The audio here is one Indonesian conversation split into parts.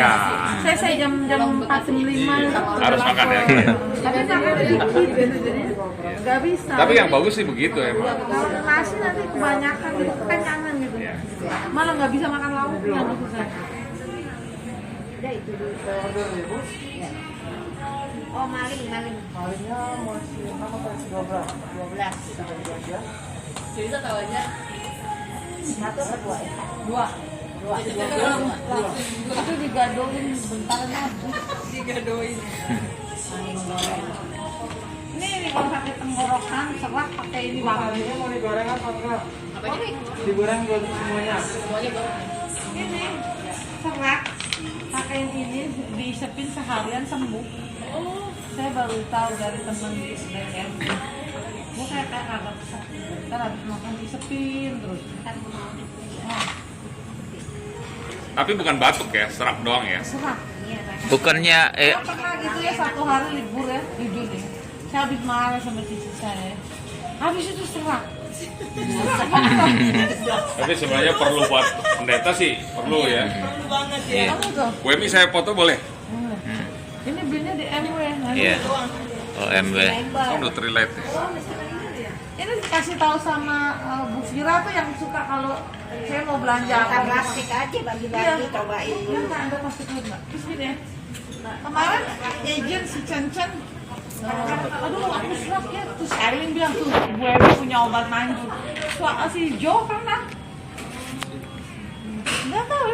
Ya. Saya jam 4:05 Harus makan ya. tapi makan dikit gitu jadi nggak bisa. Tapi yang bagus sih begitu emang. Kalau nasi nanti kebanyakan gitu kekenyangan gitu. Iya. Malah nggak bisa makan lauknya gitu saya. Oh maling. Malingnya masih nama versi 12. 12. Bisa tahu aja. Satu atau dua ya? Dua. Dua. Itu digadoin bentar habis. Digadoin. Maling goreng. Ini kalau sakit tenggorokan serak pakai ini banget. Malingnya mau digoreng apa enggak? Apa ini? Digoreng dulu semuanya. Semuanya bang. Ini serak pakai ini diisepin seharian sembuh. Oh, saya baru tahu dari teman di SDM. Gue kayak agak sakit. Ntar habis makan isepin terus. Tapi bukan batuk ya, serak doang ya. Serak. Bukannya Saya pernah gitu ya satu hari libur ya, jujur deh. Saya habis marah sama cici saya. Habis itu serak. Tapi sebenarnya perlu buat pendeta sih, perlu ya. Perlu banget ya. Kamu tuh. WMI saya foto boleh? Ini belinya di MW. iya. OMW. Oh, Nutrilite ya. Ini dikasih tahu sama Bu Fira tuh yang suka kalau saya mau belanja Kita apa. plastik aja bagi-bagi cobain. Iya, nggak ada plastik dulu nggak. Terus gini ya. Kemarin agent si Chen aduh aku serak ya. Terus Erwin bilang tuh, Bu Ewi punya obat manjur. Soal si Jo kan lah. Nggak tahu.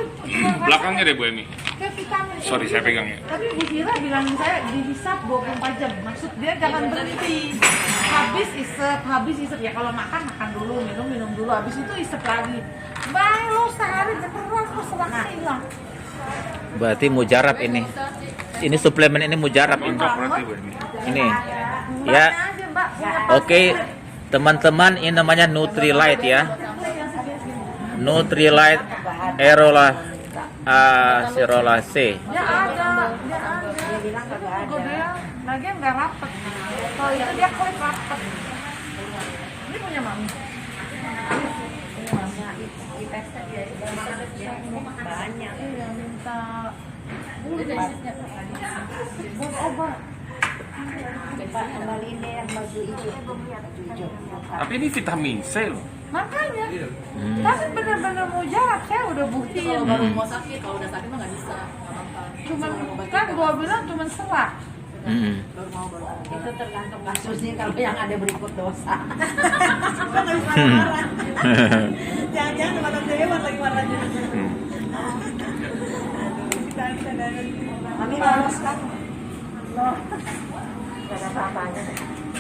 Belakangnya deh Bu Emi. Kayak vitamin. Sorry, saya pegang ya. Tapi Bu Fira bilangin saya dihisap 24 jam. Maksud dia jangan berhenti. Habis isep ya kalau makan dulu, minum dulu. Habis itu isep lagi. Bang, lo sehari beneran kok seraknya hilang. Berarti mujarab ini. Ini suplemen ini mujarab ini. Lengkap berarti Bu Emi. Ini. Mbaknya Ya. aja, Mbak. Oke, teman-teman, ini namanya Nutrilite ya. Nutrilite Erola Serola C. Dia ada. Dia bilang kagak ada. Kok dia lagian nggak rapet. Kalau itu dia kulit rapet. Ini punya mami. Di pesta dia banyak. Iya, minta buat obat. Pak kembaliin deh yang baju hijau. Baju hijau. Tapi ini vitamin C loh. Makanya, tapi bener-bener mujarab, saya udah buktiin. Kalau baru mau sakit, kalau udah sakit mah nggak bisa. Nggak apa-apa. Cuman kan gua bilang cuman serak. Baru mau. Itu tergantung kasusnya kalau yang ada berikut dosa. Jangan-jangan teman-teman dewan lagi marahnya. Mami lolos kan? Gak ada apa-apanya.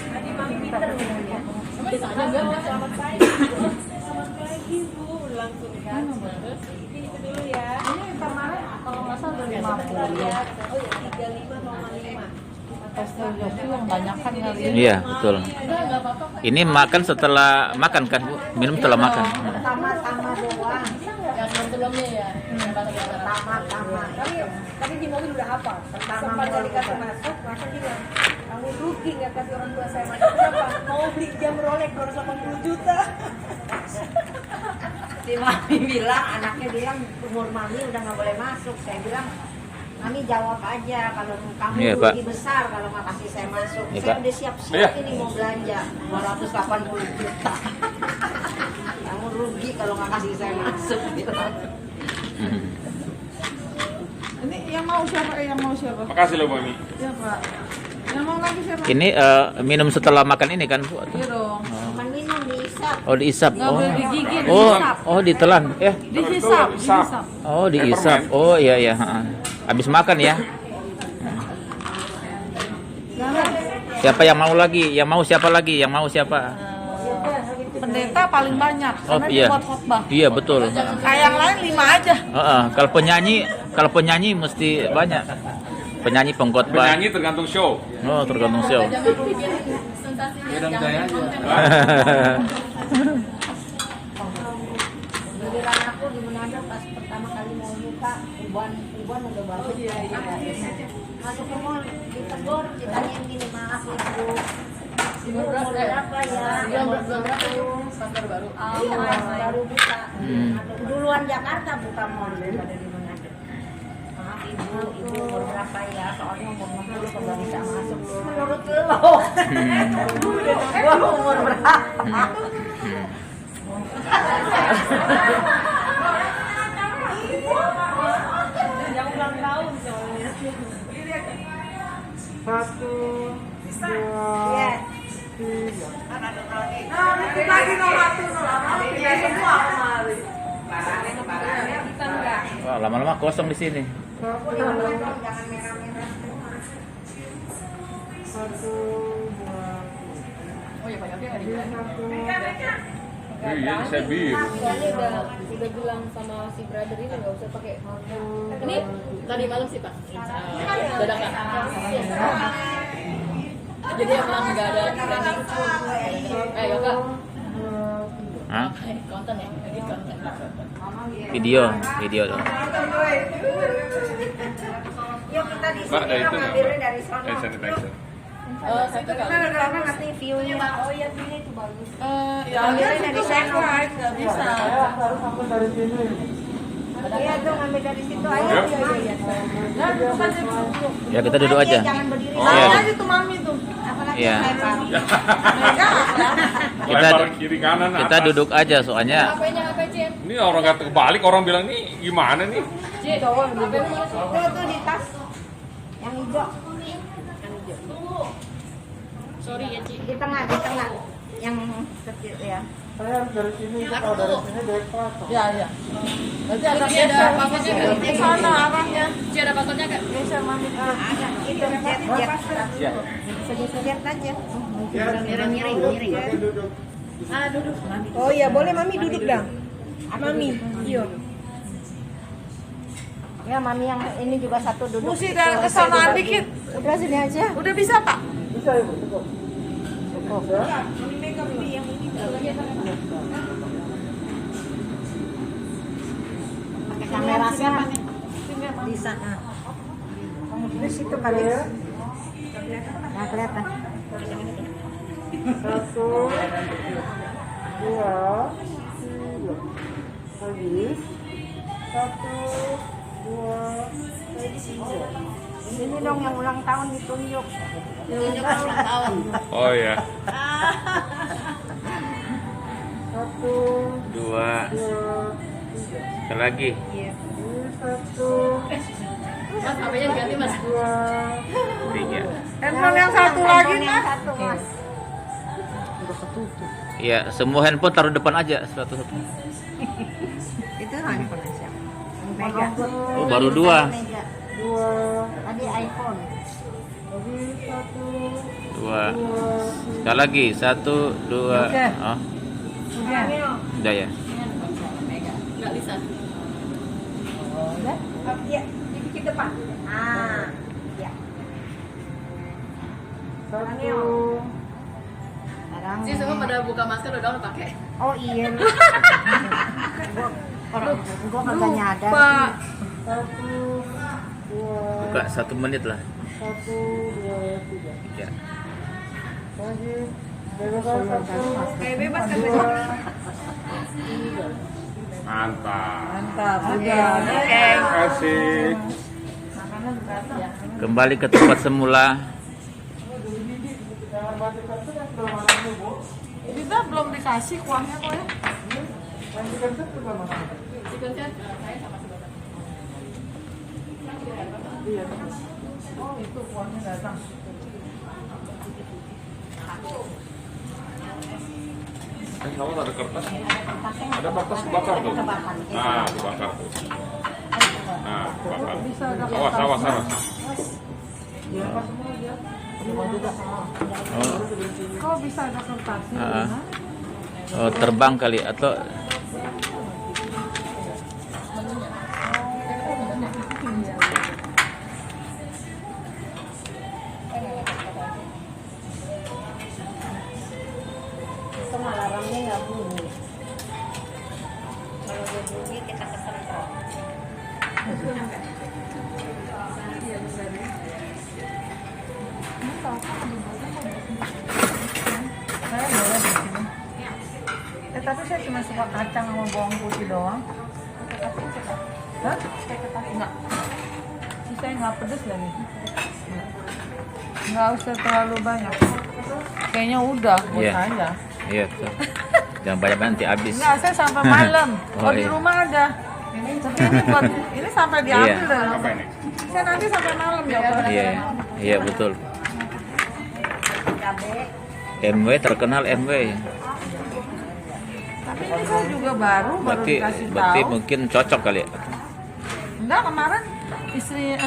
Lagi mami pinter ya. Bisa aja enggak selamat pagi. Selamat pagi Bu, langsung kan. Ini itu dulu ya. Ini kemarin kalau nggak salah udah 50. Ya. Oh ya 35,5. Pastel Joki yang banyak kan kali ini. Iya, betul. Udah enggak apa-apa. Ini makan setelah makan kan, Bu? Minum setelah makan. Pertama-tama doang. Yang sebelumnya ya. Pertama-tama. Tapi di mobil udah hafal. Pertama Sempat dikasih masuk, masa bilang, kamu rugi nggak kasih orang tua saya masuk. Kenapa? Mau beli jam Rolex 280 juta. Si mami bilang, anaknya bilang umur mami udah nggak boleh masuk. Saya bilang, mami jawab aja kalau kamu Iya, Pak. rugi besar kalau nggak kasih saya masuk. Iya, Saya Pak. udah siap-siap Iya. ini mau belanja 280 juta. Kamu rugi kalau nggak kasih saya masuk. Bilang. Ini yang mau siapa? Yang mau siapa? Makasih loh Bu Emi. Ya Pak. Yang mau lagi siapa? Ini minum setelah makan ini kan, Bu? Iya dong. Cuman minum dihisap. Oh, diisap. Nggak boleh digigit, Oh, dihisap. oh, ditelan. Dihisap, dihisap. Oh, diisap. Oh, iya iya. Habis makan ya. Jangan. Siapa yang mau lagi? Yang mau siapa lagi? Yang mau siapa? Pendeta paling banyak Oh, karena iya. dia buat khotbah. Iya, betul. Kayak yang lain 5 aja. Kalau penyanyi mesti banyak. Penyanyi pengkhotbah. Penyanyi tergantung show. Oh, tergantung show. Jangan bikin sensasinya. Jangan bikin konten. Giliran aku di Manado pas pertama kali mau buka, Ibuan udah bagus. Masuk ke mall, ditegur, ditanyain gini, maaf ibu. Ibu umur berapa ya? Yang berapa ya? Pasar baru. Iya, baru buka. Hmm. Duluan Jakarta buka mall daripada di Manado. Maaf ibu ibu umur berapa ya? Soalnya umur 60 kagak bisa masuk. Menurut lo, gua umur berapa? Yang ulang tahun soalnya. 1, 2, Iya. 3. Lagi nomor 1 kita semua kemarin. Kita enggak. Wah, lama-lama kosong di sini. Jangan merah-merah semua. 1, 2, Oh ya banyaknya ada. 3. Iya, saya biru. Soalnya udah bilang sama si brother ini nggak usah pakai. Ini tadi malam sih pak. Dadakan. Jadi emang nggak ada training. Ayo kak. Hah? Konten ya. Edit konten. Video dong. Yuk kita di Mbak, sini dari itu dong, nggak, ngambilnya Mbak? dari sana. Hand sanitizer. Satu kali. Nanti view-nya. Oh iya, ini tuh bagus. Ya, dari sana nggak bisa. Saya harus ambil dari sini. Iya tuh ngambil dari situ ayo. Yuk. Nah, bukan duduk. Ya kita duduk aja. Jangan berdiri. Oh. Iya. Aja tuh mami tuh. Apalagi Iya. lempar. Lempar kiri kanan Kita atas. duduk aja soalnya HP-nya apa Cien? Ini orang kata kebalik, orang bilang nih gimana nih? Cien. HP-nya Tuh di tas. Yang hijau. Sorry ya Ci. Di tengah. Yang kecil ya. Saya harus dari sini. Kalau dari sini dari kelas. Ya, ya. Berarti agak Ci ada geser. passwordnya nggak? Di sana arahnya. Ci ada passwordnya nggak? Geser mami. Ada itu jet. Jet aja. Miring. Duduk. Oh iya, boleh mami duduk dah. Mami. Iya. Ya mami yang ini juga satu duduk. Mesti ke sana dikit. Udah sini aja. Udah bisa, Pak? Bisa ibu, cukup. Cukup ya. Pakai kamera siapa nih? Bisa. Di situ kali. Nah, kelihatan. 1, 2, 3. Lagi. 1, 2, 3. Ini dong yang ulang tahun ditunjuk. Tunjuk ulang tahun. Oh ya. 1, 2 2, 3. sekali lagi. Iya. Ini 1, Mas HP-nya diganti mas. 2, 3. Handphone yang satu lagi, Handphone yang Mas. satu, Mas. Ya, semua handphone taruh depan aja satu-satu. Itu handphone siapa? Mega. Oh, baru 2. Mega. 2, Tadi iPhone. lagi 1, 2. 2, Sekali lagi. 1, 2. Oke. Oh, Udah. udah ya. Nggak bisa. Udah? Iya, di depan. Ah, iya. 1. Sekarang. Ci semua pada buka masker udah pakai. Oh iya. Gua kagak nyadar. Pak. 1, 2, Buka 1 menit lah. 1, 2, 3. Ya. Lagi. Bebas 1. Kayak bebas kan? Mantap. Mantap. Udah. Oke. Terima kasih. Kembali ke tempat semula. Jangan mati kartu kan belum ada Bu. Kita belum dikasih kuahnya kok ya. Mati kartu belum ada. Chicken Cien, saya sama si bapak. Iya. Oh, itu kuahnya datang. Kamu ada kertas? Ada kertas bakar tuh. Nah, dibakar tuh. Nah, bakar. Bisa ada Awas, awas, awas. Oh, Kok bisa ada kertasnya? Ah. Gimana? oh, terbang kali atau Itu alarmnya nggak bunyi. Kalau dia bunyi kita kesentrol. Saya boleh di sini. Tapi saya cuma suka kacang sama bawang putih doang. Hah? Enggak. saya nggak pedes lagi. Nggak usah terlalu banyak. Kayaknya udah buat Iya. saya. Iya, betul. Jangan banyak nanti habis. Nggak, saya sampai malam. Oh, Di iya. rumah ada. Tapi ini buat ini sampai diambil Iya. dah. Apa ini? Saya nanti sampai malam ya. Pak. Iya, iya betul. Cabe. MW terkenal MW. Tapi ini saya juga baru dikasih Berarti tahu. mungkin cocok kali ya. Enggak, kemarin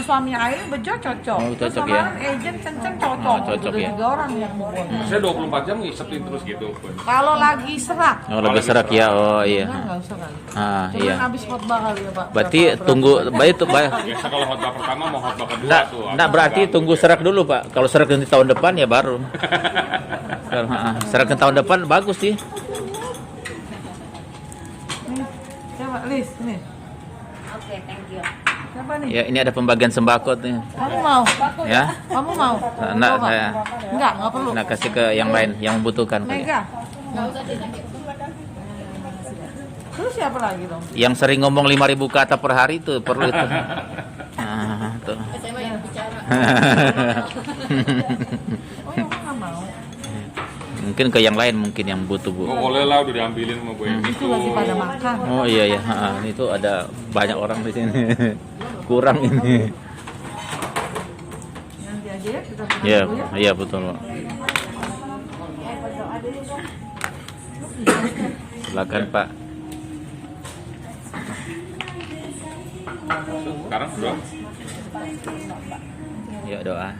suami Ain bejo cocok. Oh, Terus cocok ya. kemarin agent Cencen cocok. Oh, cocok Udah ya. 3 orang yang buat. Saya 24 jam ngisepin terus gitu. Kalau lagi serak. Oh, lebih serak ya. Oh iya. Enggak usah kali. Ah, Cuman iya. habis khotbah kali ya, Pak. Berarti Berapa- tunggu baik itu Biasa kalau khotbah pertama mau khotbah kedua Enggak, tuh. enggak berarti tunggu serak dulu, Pak. Kalau serak nanti tahun depan ya baru. Kalau serak ke tahun depan bagus sih. Nih, coba Lis, nih. Oke, thank you. Siapa nih? Ya, ini ada pembagian sembako nih. Kamu mau? Ya. Kamu mau? Enggak, Coba. saya. Enggak perlu. Nah, kasih ke yang lain yang membutuhkan kali. Mega. Terus siapa lagi dong? Yang sering ngomong 5.000 kata per hari itu perlu itu. Nah, tuh. Saya mah yang bicara. Oh, kamu nggak mau? Mungkin ke yang lain mungkin yang butuh, Bu. Oh, boleh lah udah diambilin sama gue yang Itu itu. lagi pada makan. Oh iya ya, itu ada banyak orang di sini. Kurang ini. Nanti aja ya kita makan Iya, dulu ya. iya betul, Pak. Silakan, Pak. Sekarang udah. Ya doa.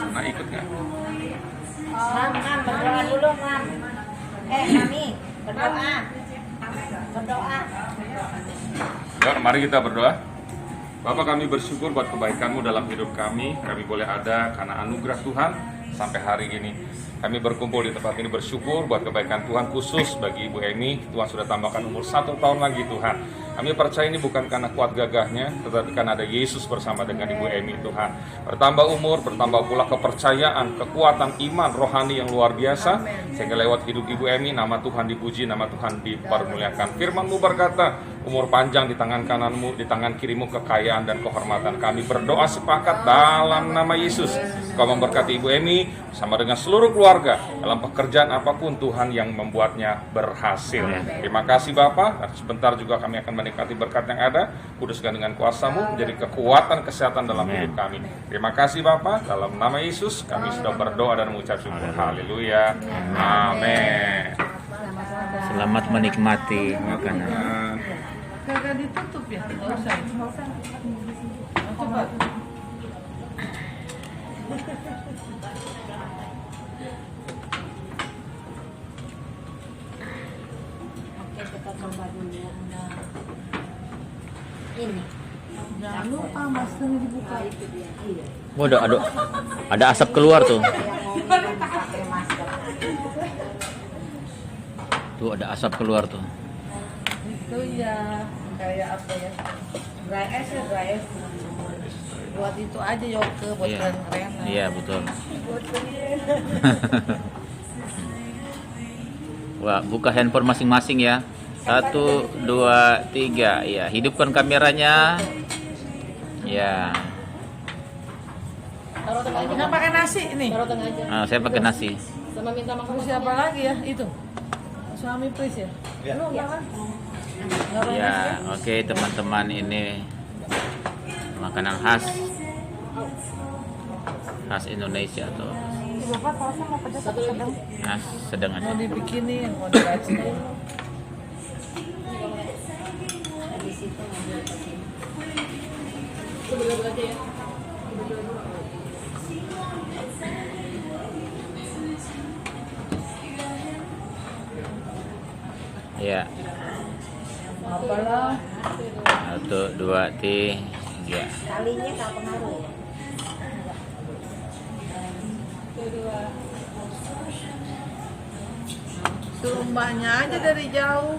Nah ikut nggak? Mam, berdoa dulu, Mam. Mami, berdoa. Berdoa. Yuk, mari kita berdoa. Bapak, kami bersyukur buat kebaikan-Mu dalam hidup kami. Kami boleh ada karena anugerah Tuhan sampai hari ini. Kami berkumpul di tempat ini bersyukur buat kebaikan Tuhan, khusus bagi Ibu Emi. Tuhan sudah tambahkan umur 1 tahun lagi, Tuhan. Kami percaya ini bukan karena kuat gagahnya, tetapi karena ada Yesus bersama dengan Ibu Emi, Tuhan. Bertambah umur, bertambah pula kepercayaan, kekuatan iman rohani yang luar biasa, sehingga lewat hidup Ibu Emi, nama Tuhan dipuji, nama Tuhan dipermuliakan. Firman-Mu berkata, umur panjang di tangan kananmu, di tangan kirimu kekayaan dan kehormatan. Kami berdoa sepakat dalam nama Yesus. Kau memberkati Ibu Emi sama dengan seluruh keluarga dalam pekerjaan apapun Tuhan yang membuatnya berhasil. Terima kasih Bapak. Dan sebentar juga kami akan menikmati berkat yang ada. Kuduskan dengan kuasa-Mu menjadi kekuatan kesehatan dalam hidup kami. Terima kasih Bapak. Dalam nama Yesus kami sudah berdoa dan mengucap syukur. Haleluya. Amin. Selamat menikmati makanan. Kagak ditutup ya? Nggak usah. Oh, coba. Oke, kita coba dulu. Ini. Jangan lupa maskernya dibuka. Iya. Oh, ada asap keluar tuh. Yang mau minum pakai masker. Tuh ada asap keluar tuh. Itu ya kayak apa ya? Dry ice ya, dry ice. Buat itu aja yoke, buat Iya. keren-keren. Iya, betul. Wah, buka handphone masing-masing ya. 1, 2, 3. Ya, hidupkan kameranya. Ya. Taruh tengah aja. Nggak pakai nasi nih. Taruh tengah aja. Nah, saya pakai nasi. Sama minta makan. Terus siapa lagi ya? Itu. Suami Pris ya? Lu nggak kan? Nggak pakai nasi Ya, ya? oke teman-teman, ini makanan khas Indonesia tuh. Bapak kalau mau pedas Satu lagi. Nah, sedang aja. Mau dibikinin, mau dikasih. di situ ngambil ke sini. Itu berdua aja ya. Ya. Apalah. 1, 2, 3. Kalinya nggak pengaruh ya. Suruh mbaknya aja dari jauh.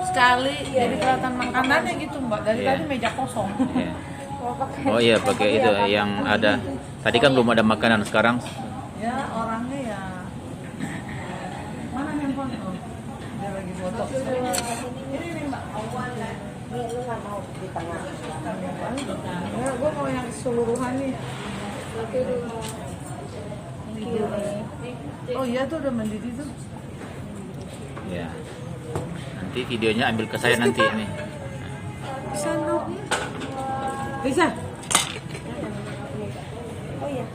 Sekali, jadi kelihatan makanannya gitu mbak. Dari Iya. tadi meja kosong. Ya. Oh iya, pakai itu yang ada. Tadi kan belum ada makanan, sekarang Ya orangnya ya. Mana handphone? Oh, dia lagi foto. Ini nih mbak. Nih lu nggak mau di tengah. Ya, gue mau yang keseluruhan nih. Oh iya tuh udah mendidih tuh. Ya. Nanti videonya ambil ke saya nanti ini. Bisa dong. Bisa. Oh iya.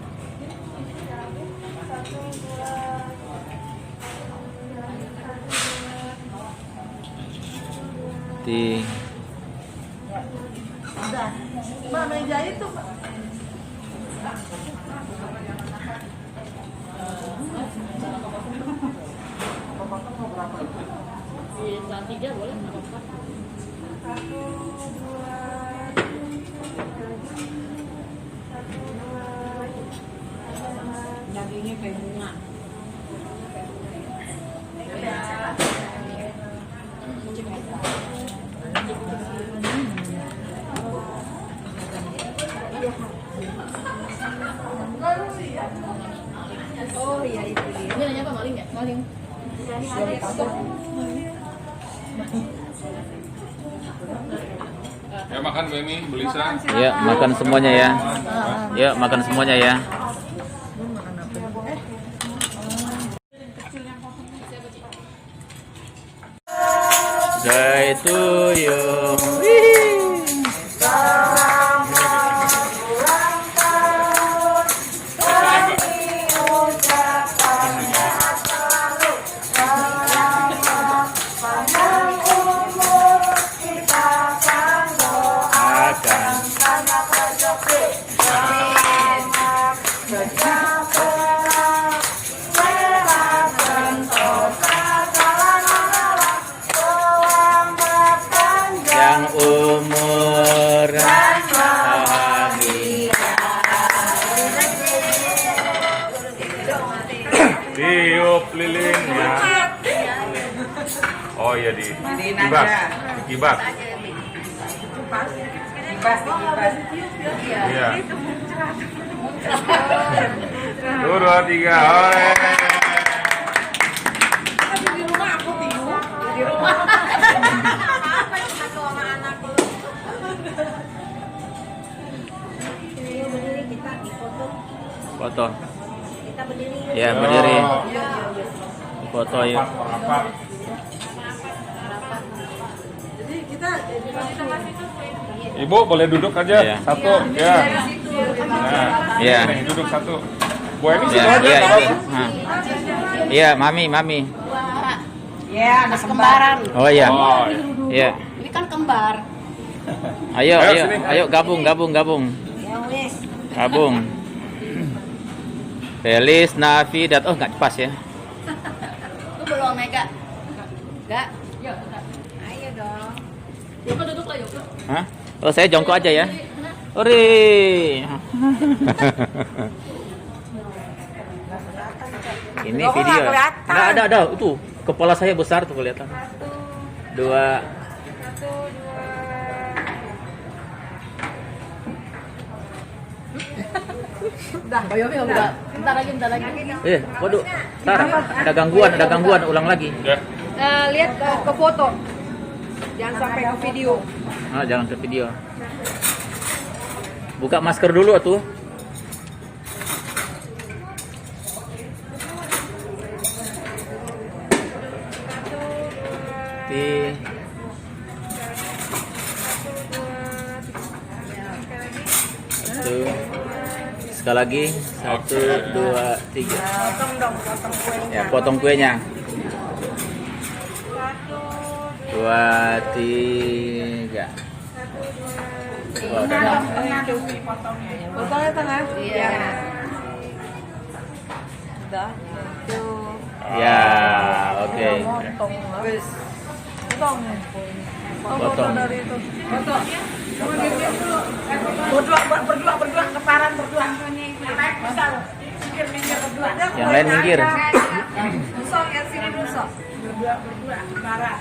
Nanti Udah. Mbak meja itu, Pak. Bisa 3 boleh nggak apa-apa. Dagingnya kayak bunga. Oh iya itu dia. Ini nanya apa maling ya? Maling. Ya makan Bemi, Belisa. ya makan semuanya ya. Ya makan semuanya ya. Day to you. Makan. Yang umur bahagia. Tiup lilinnya. Oh iya di kibas. Kibas. Iya. 1, 2, 3. Oleh. Ini berdiri kita di foto. Foto. Kita berdiri. Ya berdiri. Foto ya. Rapat. Jadi kita Ibu boleh duduk aja. Iya. Satu. Ya. Nah, Iya. nih, duduk satu. Bu Emi Ya, situ aja. iya nggak itu. apa-apa. Nah. Iya, mami. Ya, anak kembaran. Oh iya. Oh, Iya. Ini kan kembar. Ayo, Ayo, ayo, sini. ayo gabung. Ya wes. Gabung. Felis, Nafi, oh nggak pas ya. Lu belum Mega. Enggak. Yuk, bentar. Ayo dong. Yuk, duduk lah, yuk. Hah? Oh saya jongkok aja ya. Ori. Ini video. Nggak ada. Itu kepala saya besar tuh kelihatan. 2. Udah, Bayomi udah. Bentar lagi. Waduh. Ntar ada gangguan, ulang lagi. ya. Lihat ke foto. Jangan sampai ke video. Ah, jangan ke video. Buka masker dulu atuh. Di satu. Sekali lagi 1, 2, 3. Ya, potong kuenya. 2, 3. Oh, udah. potongnya tengah. Iya. Udah. Tuh. Ya, oke. Potong. Wes. Potong. Potong. Dari itu. Berdua keparan berdua. Yang lain minggir. Dusok ya sini dusok. Berdua keparan.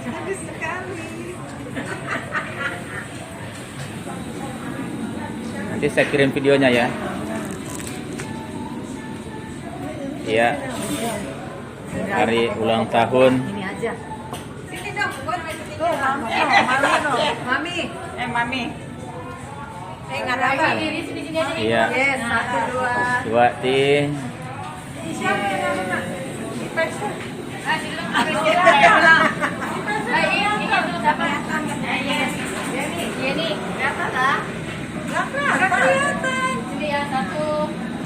Habis sekali. Nanti saya kirim videonya ya. Iya. Hari ulang tahun Ini aja. Sini dong, gua Mami. Mami. Nggak ada apa? Iya. Yes, 1, 2. Dua, tiga.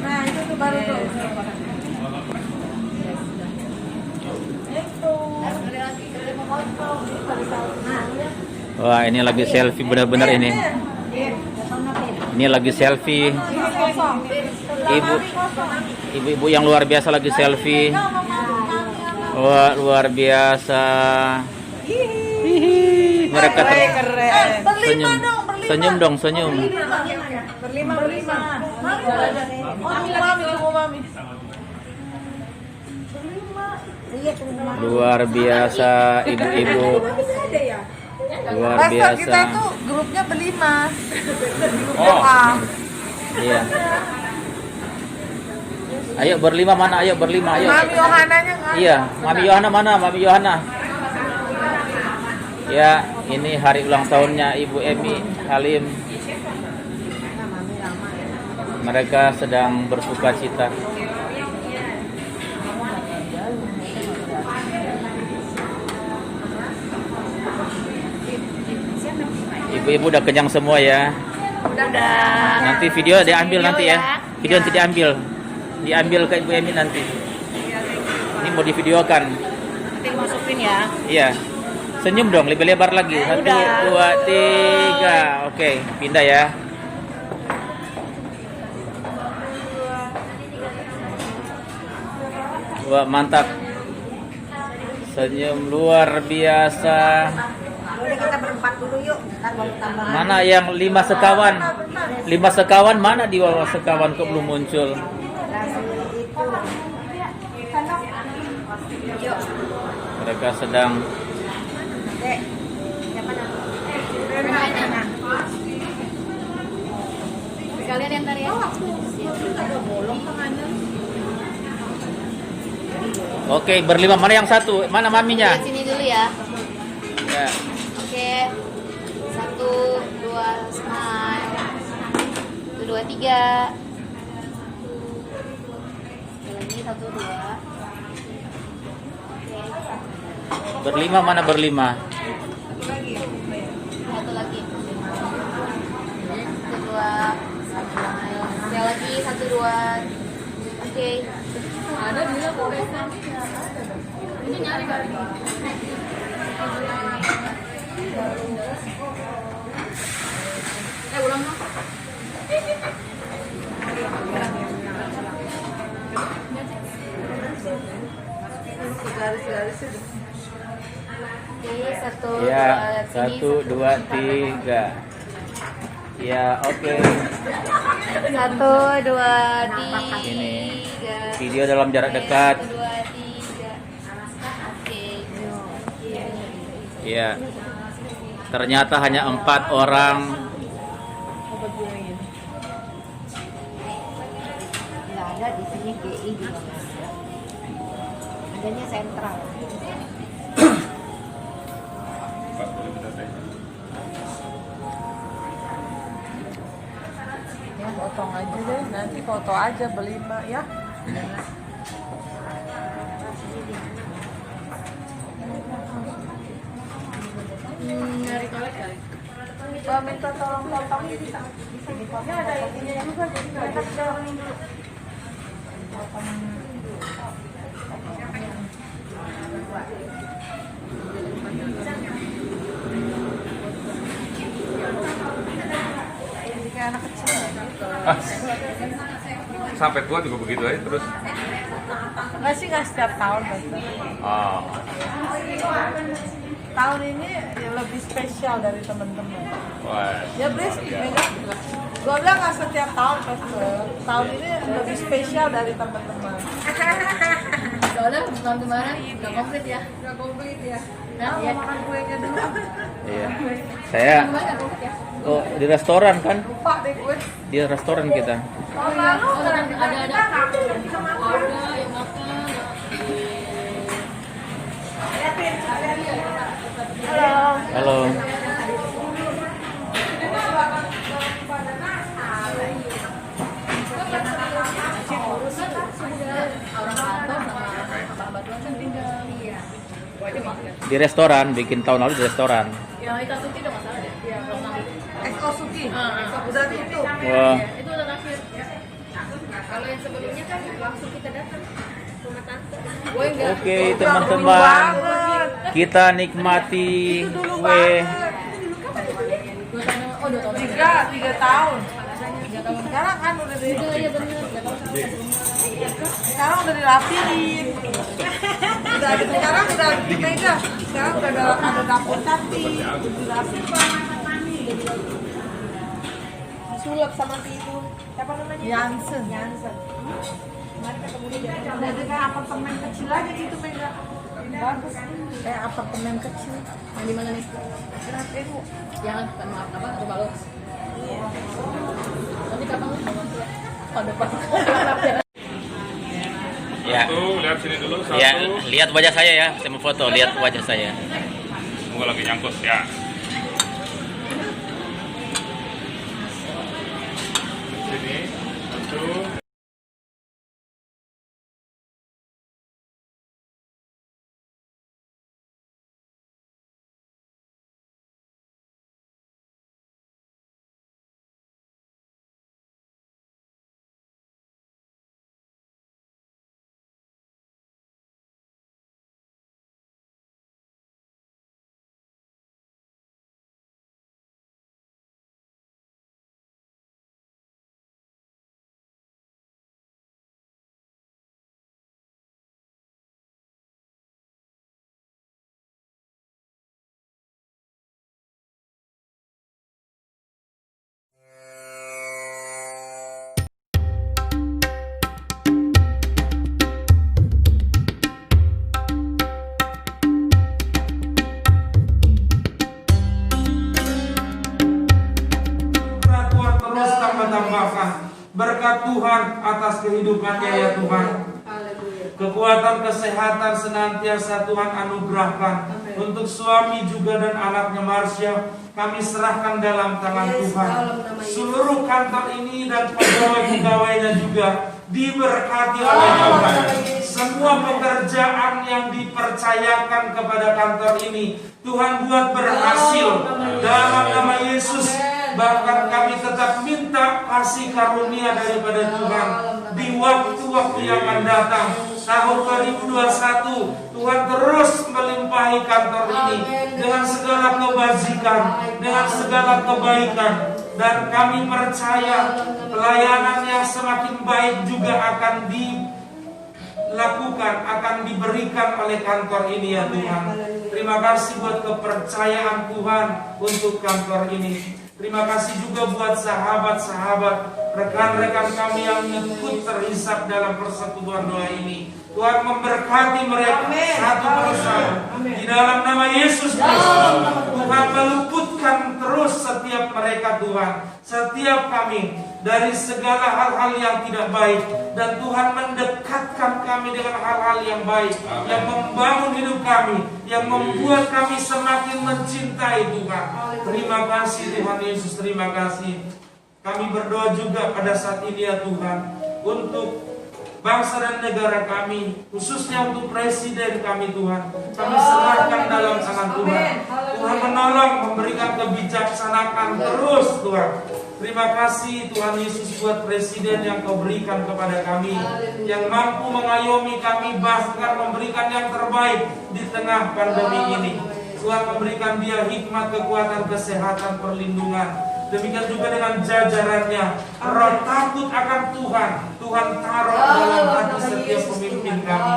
Nah, itu tuh baru tuh. Wah, ini lagi selfie benar-benar ini. Ini lagi selfie. Ibu-ibu yang luar biasa lagi selfie. Wah, luar biasa. Hihi. Mereka senyum. Senyum dong, senyum. Berlima. Luar biasa ibu-ibu. Luar biasa. Kita tuh grupnya berlima. Oh, Iya. Ayo berlima mana? Ayo berlima, ayo. Mami Yohananya nggak? Iya, Mami Yohana mana? Mami Yohana. Ya, ini hari ulang tahunnya Ibu Emi Halim. Mereka sedang bersuka cita. Ibu-ibu udah kenyang semua ya. Udah. Nanti video diambil nanti ya. Video nanti diambil. Diambil ke Ibu Emi nanti. Ini mau divideokan. Nanti masukin ya. Iya. Senyum dong, lebih lebar lagi. 1, 2, 3. Oke, pindah ya. Wah, mantap. Senyum luar biasa. Udah kita berempat dulu yuk. Ntar baru tambah. Mana yang 5 sekawan? 5 sekawan mana di bawah sekawan kok belum muncul? Mereka sedang Dek, siapa nak? Kalian yang tadi ya. Oke, berlima. Mana yang satu? Mana maminya? Lihat sini dulu ya. Ya. Oke. 1, 2, smile. 1, 2, 3. Lagi 1, 2. Berlima mana berlima? Satu lagi. 1, 2. Smile. Sekali lagi 1, 2. Oke. Ada bila koresan. Ini nyari kali. Ulang dong. Garis-garis itu. Oke, 1, Ya, 2, 1, 2, 3. Ya, oke. 1, 2, 3. Ini video dalam jarak dekat. 1, 2, 3. Oke. Ya. Ternyata hanya 4 orang. Nggak ada di sini GI juga nggak ada. Adanya sentral. Pak, boleh minta teh? Ya, potong aja deh. Nanti foto aja berlima ya. Nyari kolek kali. Minta tolong potong bisa dipotong. Ya, ada ininya juga jadi mereka dorongin dulu. Kayak anak kecil. Ah, sampai tua juga begitu aja terus. Enggak sih, nggak setiap tahun Tante. Ah, Tahun ini ya lebih spesial dari teman-teman. wah. Ya please, megang. Gue bilang nggak setiap tahun Tante. Tahun ini lebih spesial dari teman-teman. Soalnya tahun kemarin nggak komplit ya. Nah, ya. Makan kuenya dulu. Iya. Saya Kemarin nggak komplit ya. oh, di restoran kan? Lupa deh gue. Di restoran kita. Tahun lalu Ada yang makan. Halo. Di restoran, bikin tahun lalu di restoran. Yang itu Suki udah nggak salah deh. Iya, kalau nggak Exo Suki. Ah. Udah tutup. Wah, itu udah terakhir. Kalau yang sebelumnya kan langsung kita datang rumah tante. Gue enggak. oke teman-teman, kita nikmati kue. Dua tahun, oh 2 tahun. 3 tahun. 3 tahun. Sekarang kan udah di, Iya bener. 3 tahun. sekarang udah dirapiin. Sekarang udah mega. Sekarang udah ada dapur cantik. Dirapiin Sulap sama si itu. Siapa namanya? Jansen. Jansen. Kemarin ketemu dia. Udah dengan apartemen kecil aja gitu mega. Bagus. Kayak apartemen kecil. Yang di mana nih? Yang apa? Rumah lo. Nanti kapan lu mau tuh? Oh, depan. Ya, Satu, lihat sini dulu. Satu. ya, lihat wajah saya ya. Saya mau foto, lihat wajah saya. Semoga lagi nyangkut ya. Sini. Satu. Tuhan terus tambah-tambahkan berkat Tuhan atas kehidupannya ya Tuhan. Kekuatan kesehatan senantiasa Tuhan anugerahkan untuk suami juga dan anaknya Marsha. Kami serahkan dalam tangan Tuhan. Seluruh kantor ini dan pegawai-pegawainya juga diberkati oleh Tuhan. Semua pekerjaan yang dipercayakan kepada kantor ini Tuhan buat berhasil dalam nama Yesus. Bahkan kami tetap minta kasih karunia daripada Tuhan di waktu-waktu yang akan datang. Tahun 2021 Tuhan terus melimpahi kantor ini dengan segala kebajikan, dengan segala kebaikan. Dan kami percaya pelayanan yang semakin baik juga akan dilakukan, akan diberikan oleh kantor ini ya Tuhan. Terima kasih buat kepercayaan Tuhan untuk kantor ini. Terima kasih juga buat sahabat-sahabat, rekan-rekan kami yang ikut terhisap dalam persekutuan doa ini. Tuhan memberkati mereka satu persatu di dalam nama Yesus Kristus. Tuhan meluputkan terus setiap mereka Tuhan, setiap kami dari segala hal-hal yang tidak baik, dan Tuhan mendekatkan kami dengan hal-hal yang baik, yang membangun hidup kami, yang membuat kami semakin mencintai Tuhan. Terima kasih Tuhan Yesus, terima kasih. Kami berdoa juga pada saat ini ya Tuhan, untuk bangsa dan negara kami, khususnya untuk presiden kami Tuhan. Kami serahkan dalam tangan Tuhan. Tuhan menolong, memberikan kebijaksanaan terus Tuhan. Terima kasih Tuhan Yesus buat presiden yang Kau berikan kepada kami, yang mampu mengayomi kami, bahkan memberikan yang terbaik di tengah pandemi ini. Tuhan memberikan dia hikmat, kekuatan, kesehatan, perlindungan. Demikian juga dengan jajarannya, roh takut akan Tuhan, Tuhan taruh dalam hati setiap pemimpin kami.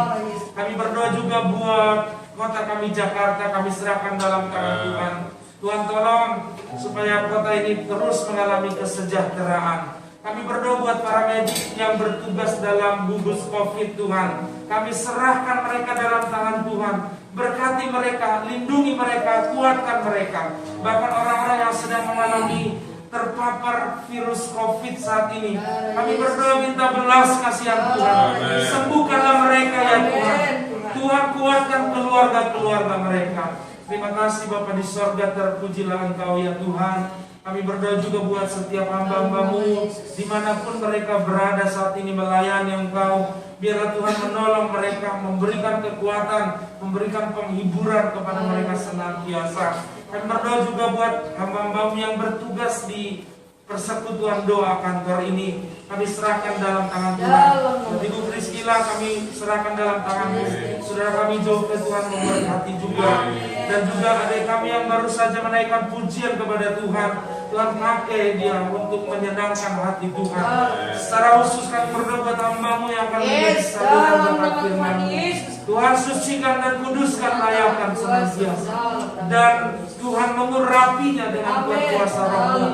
Kami berdoa juga buat kota kami Jakarta, kami serahkan dalam tangan Tuhan. Tuhan tolong supaya kota ini terus mengalami kesejahteraan. Kami berdoa buat para medis yang bertugas dalam gugus COVID Tuhan. Kami serahkan mereka dalam tangan Tuhan. Berkati mereka, lindungi mereka, kuatkan mereka. Bahkan orang-orang yang sedang mengalami terpapar virus COVID saat ini, kami berdoa minta belas kasihan Tuhan. Sembuhkanlah mereka ya Tuhan. Tuhan kuatkan keluarga-keluarga mereka. Terima kasih Bapa di sorga, terpujilah Engkau ya Tuhan. Kami berdoa juga buat setiap hamba-Hambamu dimanapun mereka berada saat ini melayani Engkau. Biarlah Tuhan menolong mereka, memberikan kekuatan, memberikan penghiburan kepada mereka senantiasa. Kami berdoa juga buat hamba-Hambamu yang bertugas di persekutuan doa kantor ini. Kami serahkan dalam tangan Tuhan. Ibu Priscilla kami serahkan dalam tangan-Mu. Saudara kami jauh ke Tuhan memberkati juga. Dan juga adik kami yang baru saja menaikkan pujian kepada Tuhan. Tuhan pakai dia untuk menyenangkan hati Tuhan. Secara khusus kami berdoa buat hamba-Mu yang akan menjadi saluran berkat firman. Tuhan sucikan dan kuduskan, layakan senantiasa. Dan Tuhan mengurapinya dengan kuat kuasa Roh-Mu.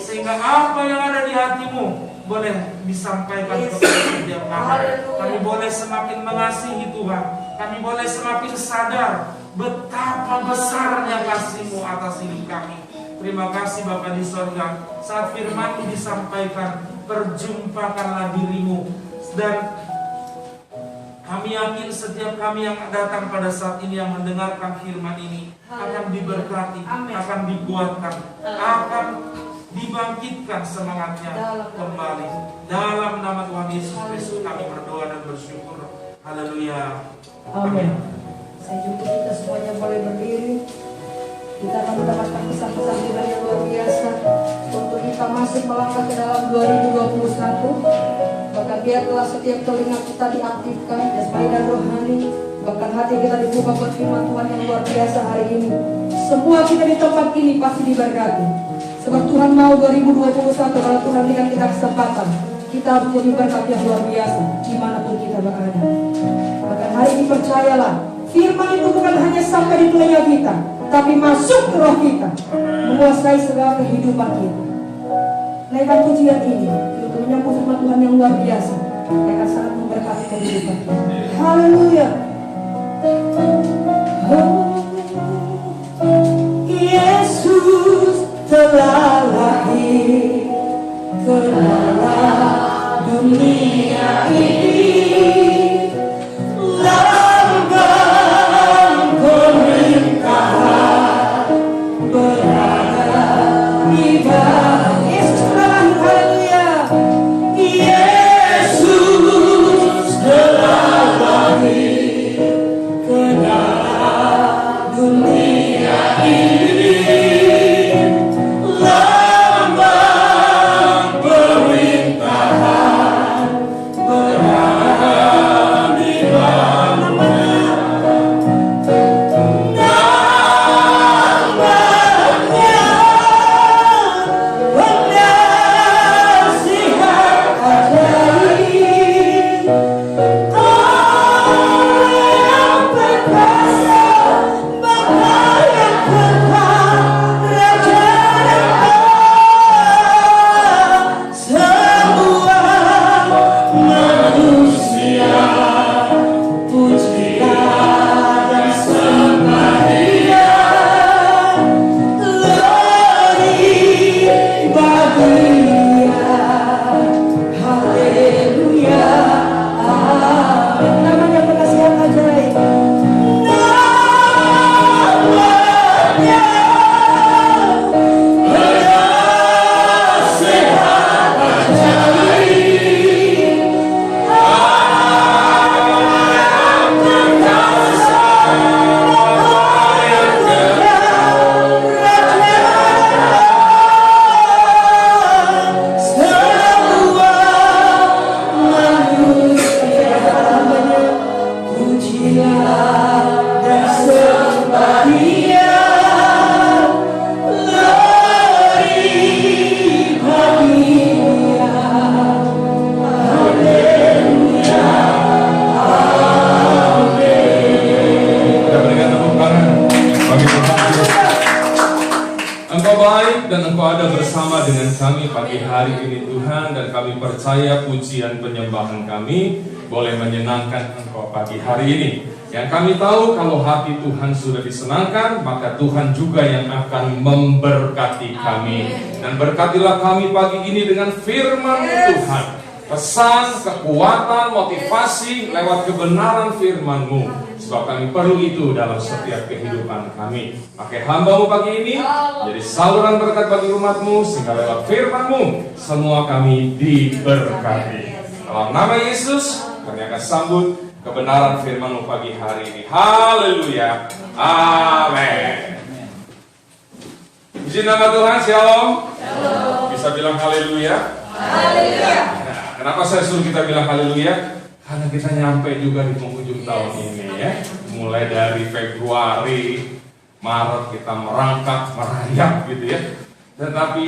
Sehingga apa yang ada di hati-Mu boleh disampaikan kepada setiap kami. Kami boleh semakin mengasihi Tuhan. Kami boleh semakin sadar betapa besarnya kasih-Mu atas hidup kami. Terima kasih Bapa di sorga. Saat firman-Mu disampaikan, perjumpakanlah diri-Mu. Dan kami yakin setiap kami yang datang pada saat ini yang mendengarkan firman ini akan diberkati, akan dikuatkan, akan dibangkitkan semangatnya kembali. Dalam nama Tuhan Yesus Kristus kami berdoa dan bersyukur. Haleluya. Amin. Saya juga kita semuanya boleh berdiri. Kita akan mendapatkan pesan-pesan Tuhan yang luar biasa untuk kita masuk melangkah ke dalam 2021. Maka biarlah setiap telinga kita diaktifkan, jasmani dan rohani. Bahkan hati kita dibuka buat firman Tuhan yang luar biasa hari ini. Semua kita di tempat ini pasti diberkati. Sebab Tuhan mau 2021 kalau Tuhan berikan kita kesempatan, kita harus jadi berkat yang luar biasa dimanapun kita berada. Maka hari ini percayalah, firman itu bukan hanya sampai di telinga kita, tapi masuk ke roh kita, menguasai segala kehidupan kita. Naikkan pujian ini untuk menyambut firman Tuhan yang luar biasa, yang akan sangat memberkati kehidupan kita. Haleluya. Yesus telah lahir ke dalam dunia ini, lambang pemerintahan berada di bawah. Yesus telah lahir, Yesus telah lahir ke dalam dunia ini. Percaya pujian penyembahan kami boleh menyenangkan Engkau pagi hari ini. Yang kami tahu kalau hati Tuhan sudah disenangkan, maka Tuhan juga yang akan memberkati kami. Dan berkatilah kami pagi ini dengan firman Tuhan. Pesan, kekuatan, motivasi lewat kebenaran firman-Mu. Sebab kami perlu itu dalam setiap kehidupan kami. Pakai hamba-Mu pagi ini jadi saluran berkat bagi umat-Mu, sehingga lewat firman-Mu semua kami diberkati. Dalam nama Yesus kami akan sambut kebenaran firman-Mu pagi hari ini. Haleluya. Amin. Puji nama Tuhan, shalom. Bisa bilang haleluya? Haleluya. Nah, kenapa saya suruh kita bilang haleluya? Karena kita nyampe juga di penghujung tahun ini ya. Mulai dari Februari, Maret kita merangkak, merayap gitu ya. Tetapi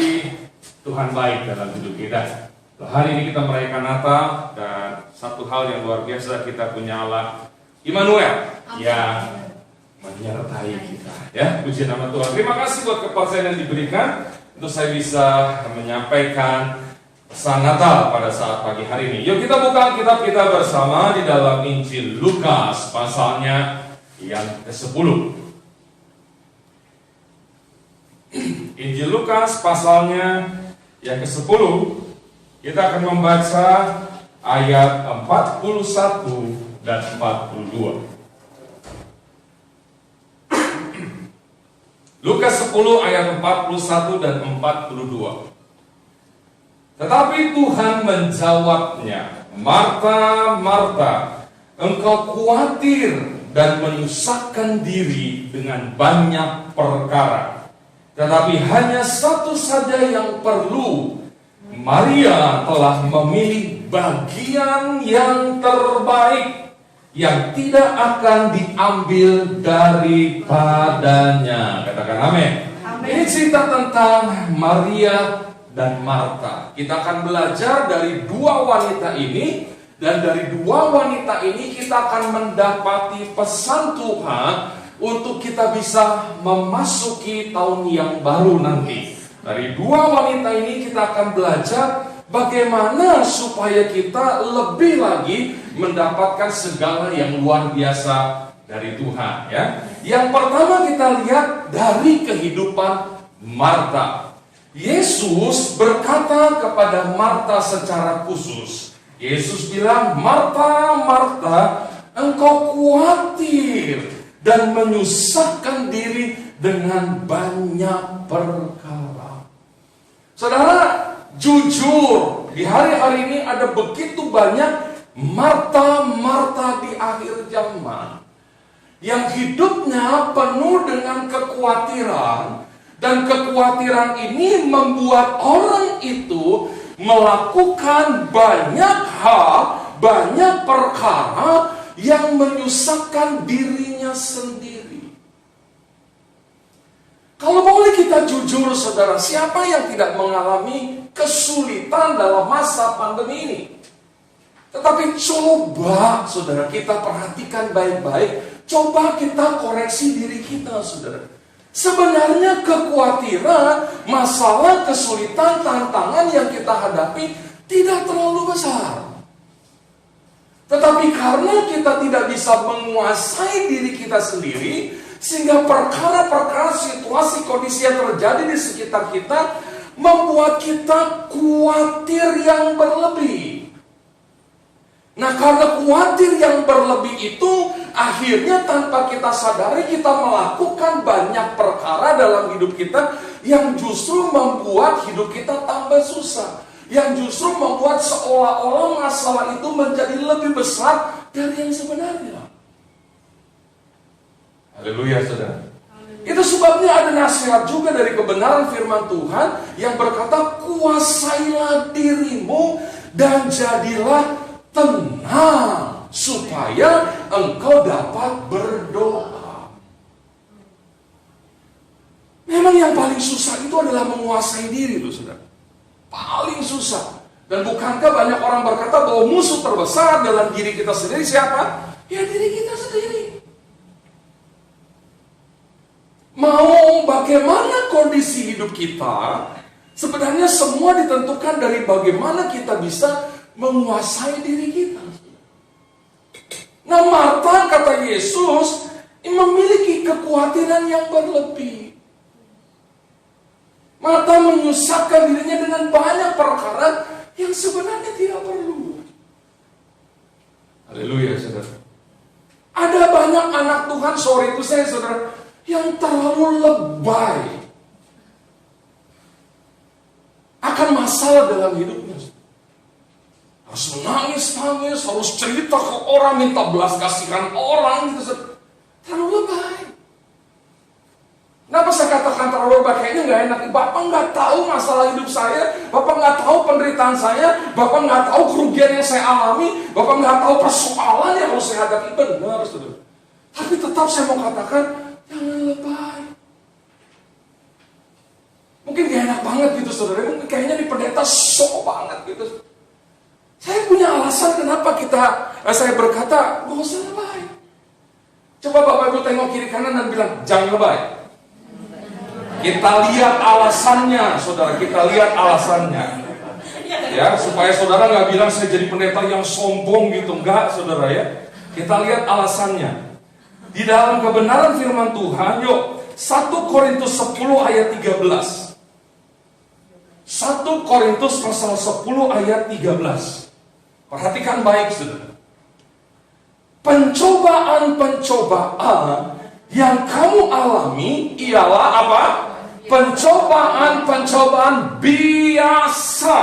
Tuhan baik dalam hidup kita. Hari ini kita merayakan Natal, dan satu hal yang luar biasa, kita punya Allah Immanuel yang menyertai kita ya. Puji nama Tuhan. Terima kasih buat kepercayaan yang diberikan untuk saya bisa menyampaikan pesan Natal pada saat pagi hari ini. Yuk kita buka kitab kita bersama di dalam Injil Lukas pasalnya yang ke-10. Injil Lukas pasalnya yang ke-10. Kita akan membaca ayat 41 dan 42. Lukas 10 ayat 41 dan 42. Tetapi Tuhan menjawabnya, Marta, Marta, engkau khawatir dan menyusahkan diri dengan banyak perkara. Tetapi hanya satu saja yang perlu. Maria telah memilih bagian yang terbaik, yang tidak akan diambil daripadanya. Katakan amin. Ini cerita tentang Maria dan Marta. Kita akan belajar dari dua wanita ini, dan dari dua wanita ini kita akan mendapati pesan Tuhan untuk kita bisa memasuki tahun yang baru nanti. Dari dua wanita ini kita akan belajar bagaimana supaya kita lebih lagi mendapatkan segala yang luar biasa dari Tuhan ya. Yang pertama kita lihat dari kehidupan Marta. Yesus berkata kepada Marta secara khusus. Yesus bilang, Marta, Marta, engkau khawatir dan menyusahkan diri dengan banyak perkara. Saudara, jujur, di hari-hari ini ada begitu banyak Marta-Marta di akhir zaman yang hidupnya penuh dengan kekhawatiran. Dan kekhawatiran ini membuat orang itu melakukan banyak hal, banyak perkara yang menyusahkan dirinya sendiri. Kalau boleh kita jujur saudara, siapa yang tidak mengalami kesulitan dalam masa pandemi ini? Tetapi coba saudara kita perhatikan baik-baik, coba kita koreksi diri kita saudara. Sebenarnya kekhawatiran, masalah, kesulitan, tantangan yang kita hadapi tidak terlalu besar. Tetapi karena kita tidak bisa menguasai diri kita sendiri, sehingga perkara-perkara, situasi, kondisi yang terjadi di sekitar kita membuat kita khawatir yang berlebih. Nah, karena khawatir yang berlebih itu, akhirnya tanpa kita sadari kita melakukan banyak perkara dalam hidup kita yang justru membuat hidup kita tambah susah. Yang justru membuat seolah-olah masalah itu menjadi lebih besar dari yang sebenarnya. Haleluya saudara. Itu sebabnya ada nasihat juga dari kebenaran firman Tuhan yang berkata, kuasailah dirimu dan jadilah tenang supaya engkau dapat berdoa. Memang yang paling susah itu adalah menguasai diri loh saudara. Paling susah. Dan bukankah banyak orang berkata bahwa musuh terbesar dalam diri kita sendiri siapa? Ya diri kita sendiri. Mau bagaimana kondisi hidup kita, sebenarnya semua ditentukan dari bagaimana kita bisa menguasai diri kita. Nah, Marta, kata Yesus, memiliki kekhawatiran yang berlebih. Marta menyusahkan dirinya dengan banyak perkara yang sebenarnya tidak perlu. Haleluya, saudara. Ada banyak anak Tuhan, sorry itu saya saudara, yang terlalu lebay akan masalah dalam hidupnya. Harus menangis-nangis, harus cerita ke orang, minta belas kasihan orang gitu. Terlalu lebay. Kenapa saya katakan terlalu lebay? Kayaknya gak enak. Bapak gak tahu masalah hidup saya, Bapak gak tahu penderitaan saya, Bapak gak tahu kerugian yang saya alami, Bapak gak tahu persoalan yang harus saya hadapi. Benar, saudara. Tapi tetap saya mau katakan, jangan lebay. Mungkin gak enak banget gitu saudara, mungkin kayaknya di pendeta sok banget gitu. Saya punya alasan kenapa saya berkata, gak usah lebay. Coba Bapak Ibu tengok kiri kanan dan bilang, jangan lebay. Kita lihat alasannya, saudara. Kita lihat alasannya, ya, supaya saudara nggak bilang saya jadi pendeta yang sombong gitu, enggak, saudara ya. Kita lihat alasannya di dalam kebenaran firman Tuhan. Yuk, 1 Korintus 10 ayat 13. 1 Korintus pasal 10 ayat 13. Perhatikan baik, saudara. Pencobaan-pencobaan yang kamu alami ialah apa? Pencobaan-pencobaan biasa.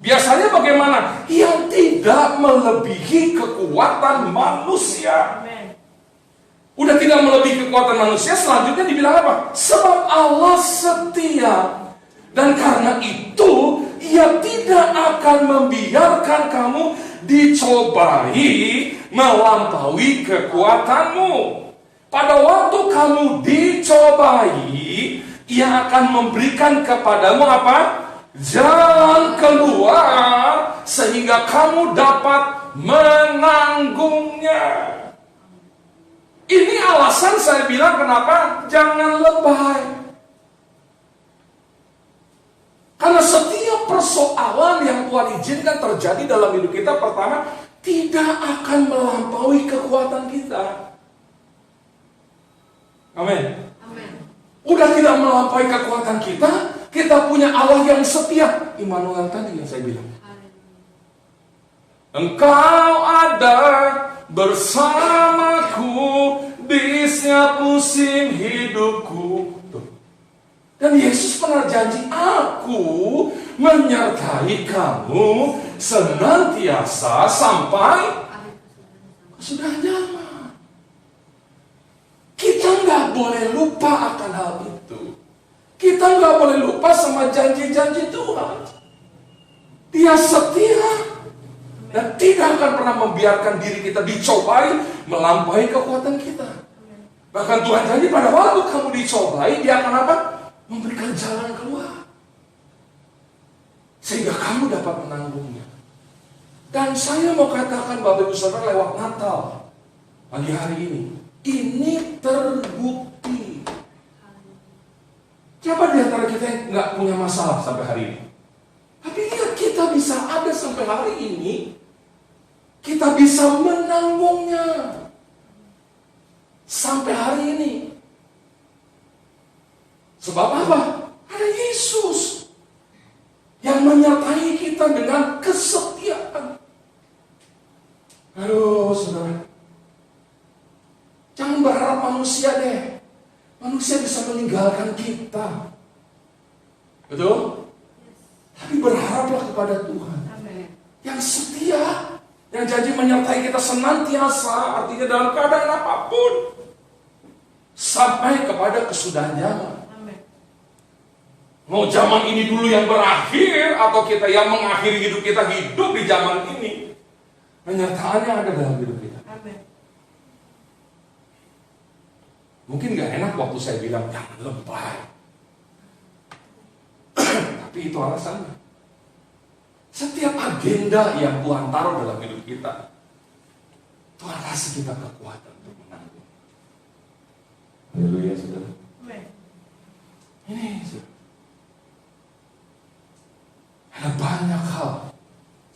Biasanya bagaimana? Yang tidak melebihi kekuatan manusia. Udah tidak melebihi kekuatan manusia, selanjutnya dibilang apa? Sebab Allah setia. Dan karena itu, Ia tidak akan membiarkan kamu dicobai melampaui kekuatanmu. Pada waktu kamu dicobai, Ia akan memberikan kepadamu apa? Jalan keluar sehingga kamu dapat menanggungnya. Ini alasan saya bilang kenapa jangan lebay. Karena setiap persoalan yang Tuhan izinkan terjadi dalam hidup kita, pertama, tidak akan melampaui kekuatan kita. Amin. Udah tidak melampaui kekuatan kita, kita punya Allah yang setia. Immanuel tadi yang saya bilang. Engkau ada bersamaku di setiap musim hidupku. Dan Yesus pernah janji, aku menyertai kamu senantiasa sampai kesudahan zaman. Kita nggak boleh lupa akan hal itu. Kita nggak boleh lupa sama janji-janji Tuhan. Dia setia dan tidak akan pernah membiarkan diri kita dicobai melampaui kekuatan kita. Bahkan Tuhan janji pada waktu kamu dicobai, Dia akan apa? Memberikan jalan keluar sehingga kamu dapat menanggungnya. Dan saya mau katakan Bapak Ibu Saudara lewat Natal pagi hari ini terbukti. Siapa di antara kita yang nggak punya masalah sampai hari ini? Tapi lihat, kita bisa ada sampai hari ini, kita bisa menanggungnya sampai hari ini. Sebab apa? Ada Yesus yang menyertai kita dengan kesetiaan. Aduh, saudara, jangan berharap manusia deh. Manusia bisa meninggalkan kita, betul? Tapi berharaplah kepada Tuhan yang setia, yang janji menyertai kita senantiasa, artinya dalam keadaan apapun, sampai kepada kesudahan zaman. Mau zaman ini dulu yang berakhir, atau kita yang mengakhiri hidup kita hidup di zaman ini, penyertaannya ada dalam hidup kita. Mungkin gak enak waktu saya bilang jangan lebay, tapi itu alasannya. Setiap agenda yang Tuhan taruh dalam hidup kita, Tuhan kasih kita kekuatan untuk menanggung. Haleluya, saudara. Ini, saudara, ada banyak hal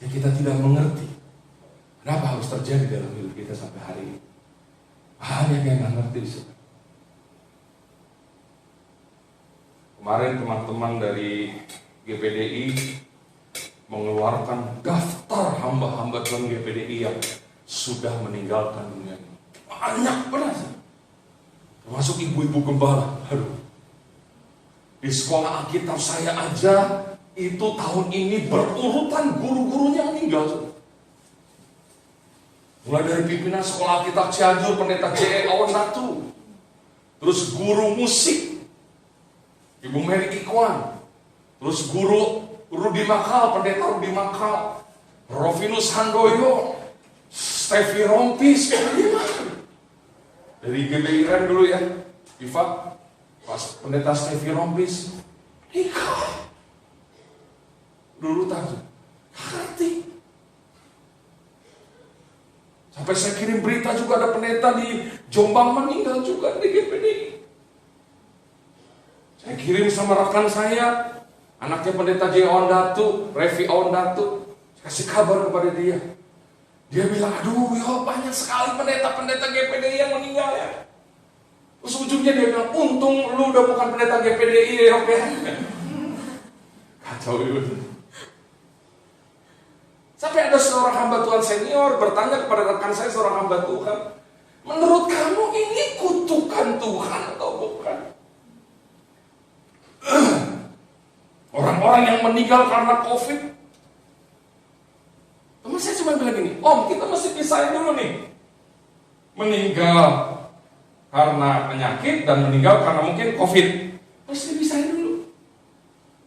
yang kita tidak mengerti kenapa harus terjadi dalam hidup kita sampai hari ini. Banyak yang nggak ngerti, saudara. Kemarin teman-teman dari GPDI mengeluarkan daftar hamba-hamba Tuhan GPDI yang sudah meninggalkan dunia ini. banyak benar. Termasuk ibu-ibu gembala. Aduh. Di sekolah Alkitab saya aja itu tahun ini berurutan guru-gurunya meninggal. Mulai dari pimpinan sekolah Alkitab Cianjur, pendeta J.E. Awan Datu. Terus guru musik, Ibu Mary Ikwan. Terus guru Rudi Makal, pendeta Rudi Makal. Rovinus Handoyo, Steffi Rompis. Dari GBI Ren dulu ya, Iva, pas pendeta Steffi Rompis. Nikah. Dulu tahu, hati. Sampai saya kirim berita juga ada pendeta di Jombang meninggal juga di GPD. Saya kirim sama rekan saya, anaknya pendeta J. Awan Datu, Revi Awan Datu. Saya kasih kabar kepada dia. Dia bilang, aduh ya banyak sekali pendeta-pendeta GPD yang meninggal ya. Terus ujungnya dia bilang, untung lu udah bukan pendeta GPDI ya, oke? Kacau itu. Sampai ada seorang hamba Tuhan senior bertanya kepada rekan saya, seorang hamba Tuhan, menurut kamu ini kutukan Tuhan atau bukan? Orang-orang yang meninggal karena COVID. Teman saya cuma bilang gini, Om kita mesti pisahin dulu nih. Meninggal karena penyakit dan meninggal karena mungkin COVID. Mesti pisahin dulu.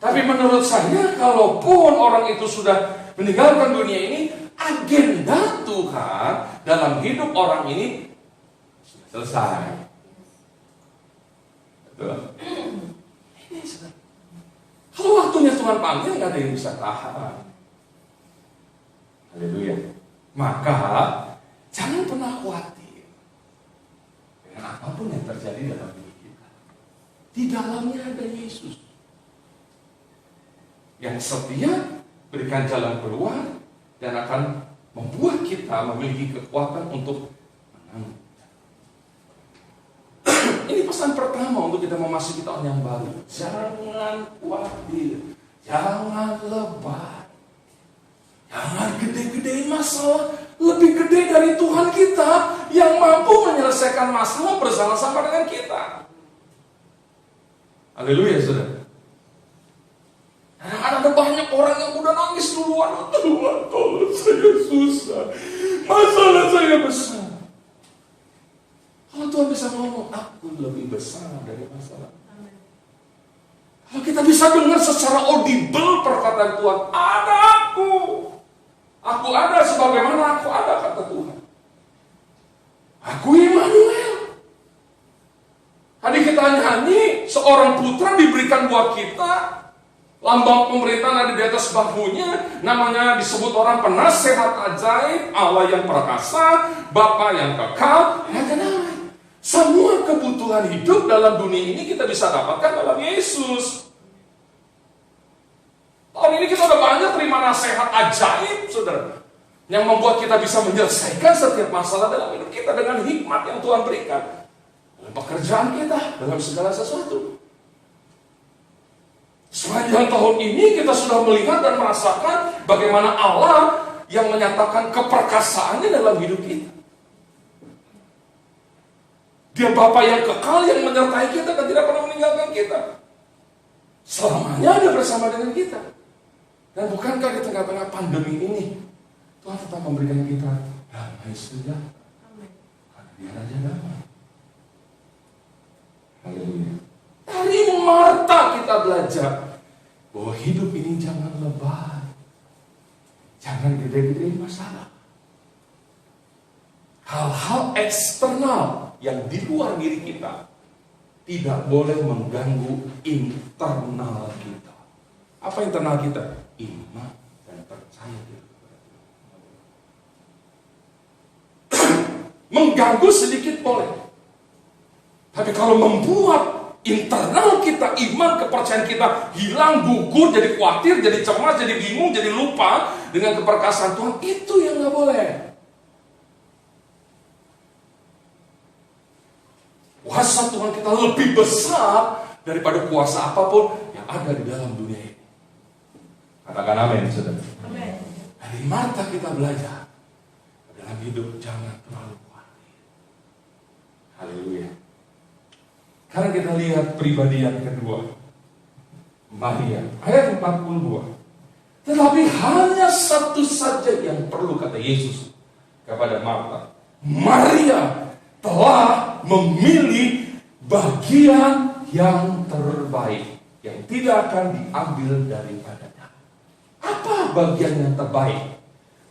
Tapi menurut saya, kalaupun orang itu sudah meninggalkan dunia ini, agenda Tuhan dalam hidup orang ini sudah selesai. Betul. Ini sudah. Kalau waktunya Tuhan panggil, nggak ada yang bisa tahan. Haleluya. Maka jangan pernah khawatir dengan apapun yang terjadi dalam hidup kita. Di dalamnya ada Yesus yang setia, berikan jalan keluar, dan akan membuat kita memiliki kekuatan untuk menang. Ini pesan pertama untuk kita memasuki tahun yang baru. Jangan khawatir, jangan lebay, jangan gede-gedein masalah. Lebih gede dari Tuhan kita yang mampu menyelesaikan masalah bersama-sama dengan kita. Haleluya, saudara. Ada banyak orang yang udah nangis duluan. Tuhan tolong saya susah, masalah saya besar. Kalau Tuhan bisa ngomong, aku lebih besar dari masalah. Kalau kita bisa dengar secara audible perkataan Tuhan, ada aku ada sebagaimana aku ada, kata Tuhan. Aku Immanuel. Tadi kita nyanyi, seorang putra diberikan buat kita. Lambang pemerintahan ada di atas bahunya, namanya disebut orang penasehat ajaib, Allah yang perkasa, Bapa yang kekal, macam-macam. Semua kebutuhan hidup dalam dunia ini kita bisa dapatkan dalam Yesus. Tahun ini kita udah banyak terima nasihat ajaib, saudara, yang membuat kita bisa menyelesaikan setiap masalah dalam hidup kita dengan hikmat yang Tuhan berikan dalam pekerjaan kita, dalam segala sesuatu. Sepanjang tahun ini kita sudah melihat dan merasakan bagaimana Allah yang menyatakan keperkasaannya dalam hidup kita. Dia Bapa yang kekal yang menyertai kita dan tidak pernah meninggalkan kita. Selamanya ada bersama dengan kita. Dan bukankah di tengah-tengah pandemi ini Tuhan tetap memberikan kita damai sejahtera. Karena Dia Raja Damai. Haleluya. Dari Marta kita belajar bahwa hidup ini jangan lebay, jangan gede-gedein masalah. Hal-hal eksternal yang di luar diri kita tidak boleh mengganggu internal kita. Apa internal kita? Iman dan percaya kepada Tuhan. Mengganggu sedikit boleh, tapi kalau membuat internal kita, iman, kepercayaan kita hilang, gugur, jadi khawatir, jadi cemas, jadi bingung, jadi lupa dengan keperkasaan Tuhan, itu yang gak boleh. Kuasa Tuhan kita lebih besar daripada kuasa apapun yang ada di dalam dunia ini. Katakan amin, saudara. Amin. Dari Marta kita belajar dalam hidup jangan terlalu khawatir. Haleluya. Karena kita lihat pribadi yang kedua, Maria, ayat 42. Tetapi hanya satu saja yang perlu, kata Yesus kepada Marta. Maria telah memilih bagian yang terbaik, yang tidak akan diambil daripadanya. Apa bagian yang terbaik?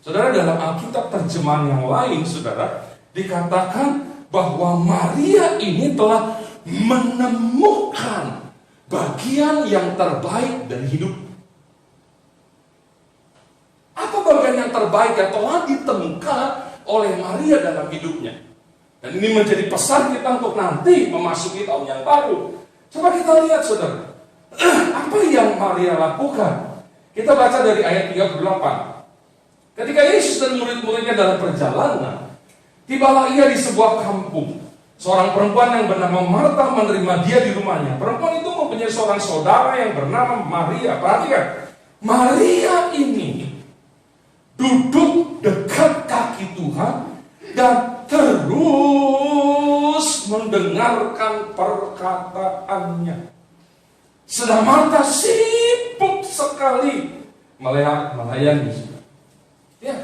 Saudara, dalam Alkitab terjemahan yang lain, saudara, dikatakan bahwa Maria ini telah menemukan bagian yang terbaik dari hidup. Apa bagian yang terbaik yang telah ditemukan oleh Maria dalam hidupnya? Dan ini menjadi pesan kita untuk nanti memasuki tahun yang baru. Coba kita lihat, saudara. Apa yang Maria lakukan? Kita baca dari ayat 38. Ketika Yesus dan murid-muridnya dalam perjalanan, tibalah ia di sebuah kampung. Seorang perempuan yang bernama Marta menerima dia di rumahnya. Perempuan itu mempunyai seorang saudara yang bernama Maria. Perhatikan, Maria ini duduk dekat kaki Tuhan dan terus mendengarkan perkataannya. Sedang Marta sibuk sekali melayani. Ya,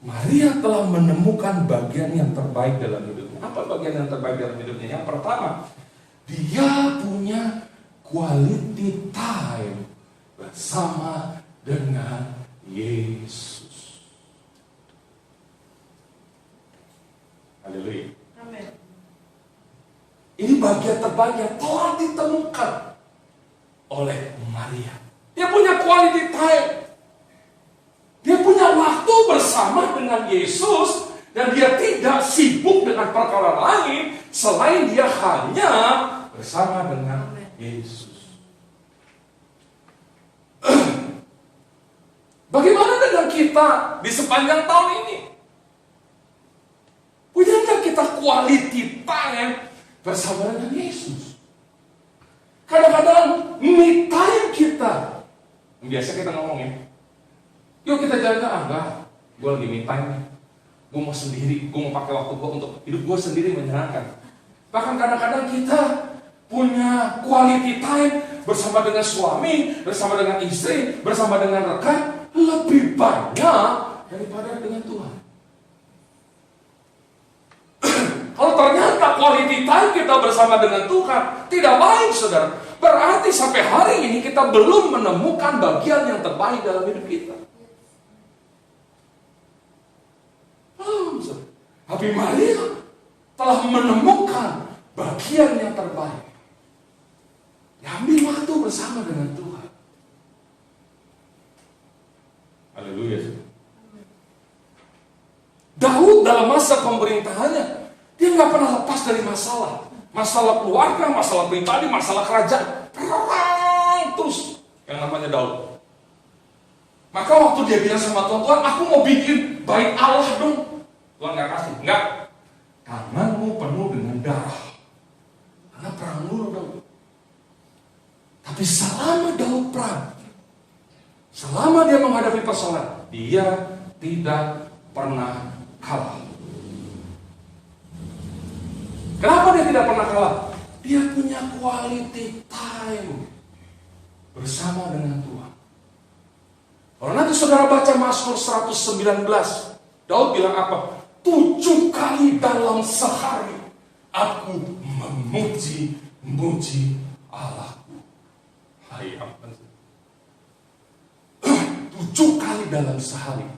Maria telah menemukan bagian yang terbaik dalam hidupnya. Apa bagian yang terbaik dalam hidupnya? Yang pertama, dia punya quality time bersama dengan Yesus. Haleluya. Amin. Ini bagian terbaik yang telah ditemukan oleh Maria. Dia punya quality time. Dia punya waktu bersama dengan Yesus. Dan dia tidak sibuk dengan perkara lain selain dia hanya bersama dengan Yesus. Bagaimana dengan kita di sepanjang tahun ini? Punyakah kita quality time bersama dengan Yesus? Kadang-kadang me time kita, biasa kita ngomongin, yuk kita jalan-jalan, enggak, gue lagi me time nih. Gue mau sendiri, gue mau pakai waktu gue untuk hidup gue sendiri menyenangkan. Bahkan kadang-kadang kita punya quality time bersama dengan suami, bersama dengan istri, bersama dengan rekan lebih banyak daripada dengan Tuhan. Kalau ternyata quality time kita bersama dengan Tuhan tidak baik, saudara, berarti sampai hari ini kita belum menemukan bagian yang terbaik dalam hidup kita. Tapi Maria telah menemukan bagian yang terbaik. Ambil waktu bersama dengan Tuhan. Haleluya. Daud dalam masa pemerintahannya, dia nggak pernah lepas dari masalah. Masalah keluarga, masalah pribadi, masalah kerajaan. Perang terus yang namanya Daud. Maka waktu dia bilang sama Tuhan, Tuhan aku mau bikin bait Allah dong. Tuhan gak kasih, enggak. Tanganmu penuh dengan darah. Karena perang dulu Daud. Tapi selama Daud perang, selama dia menghadapi persoalan, dia tidak pernah kalah. Kenapa dia tidak pernah kalah? Dia punya quality time bersama dengan Tuhan. Kalau nanti saudara baca Mazmur 119, Daud bilang apa? 7 kali dalam sehari aku memuji Allahku. Hai apa? 7 kali dalam sehari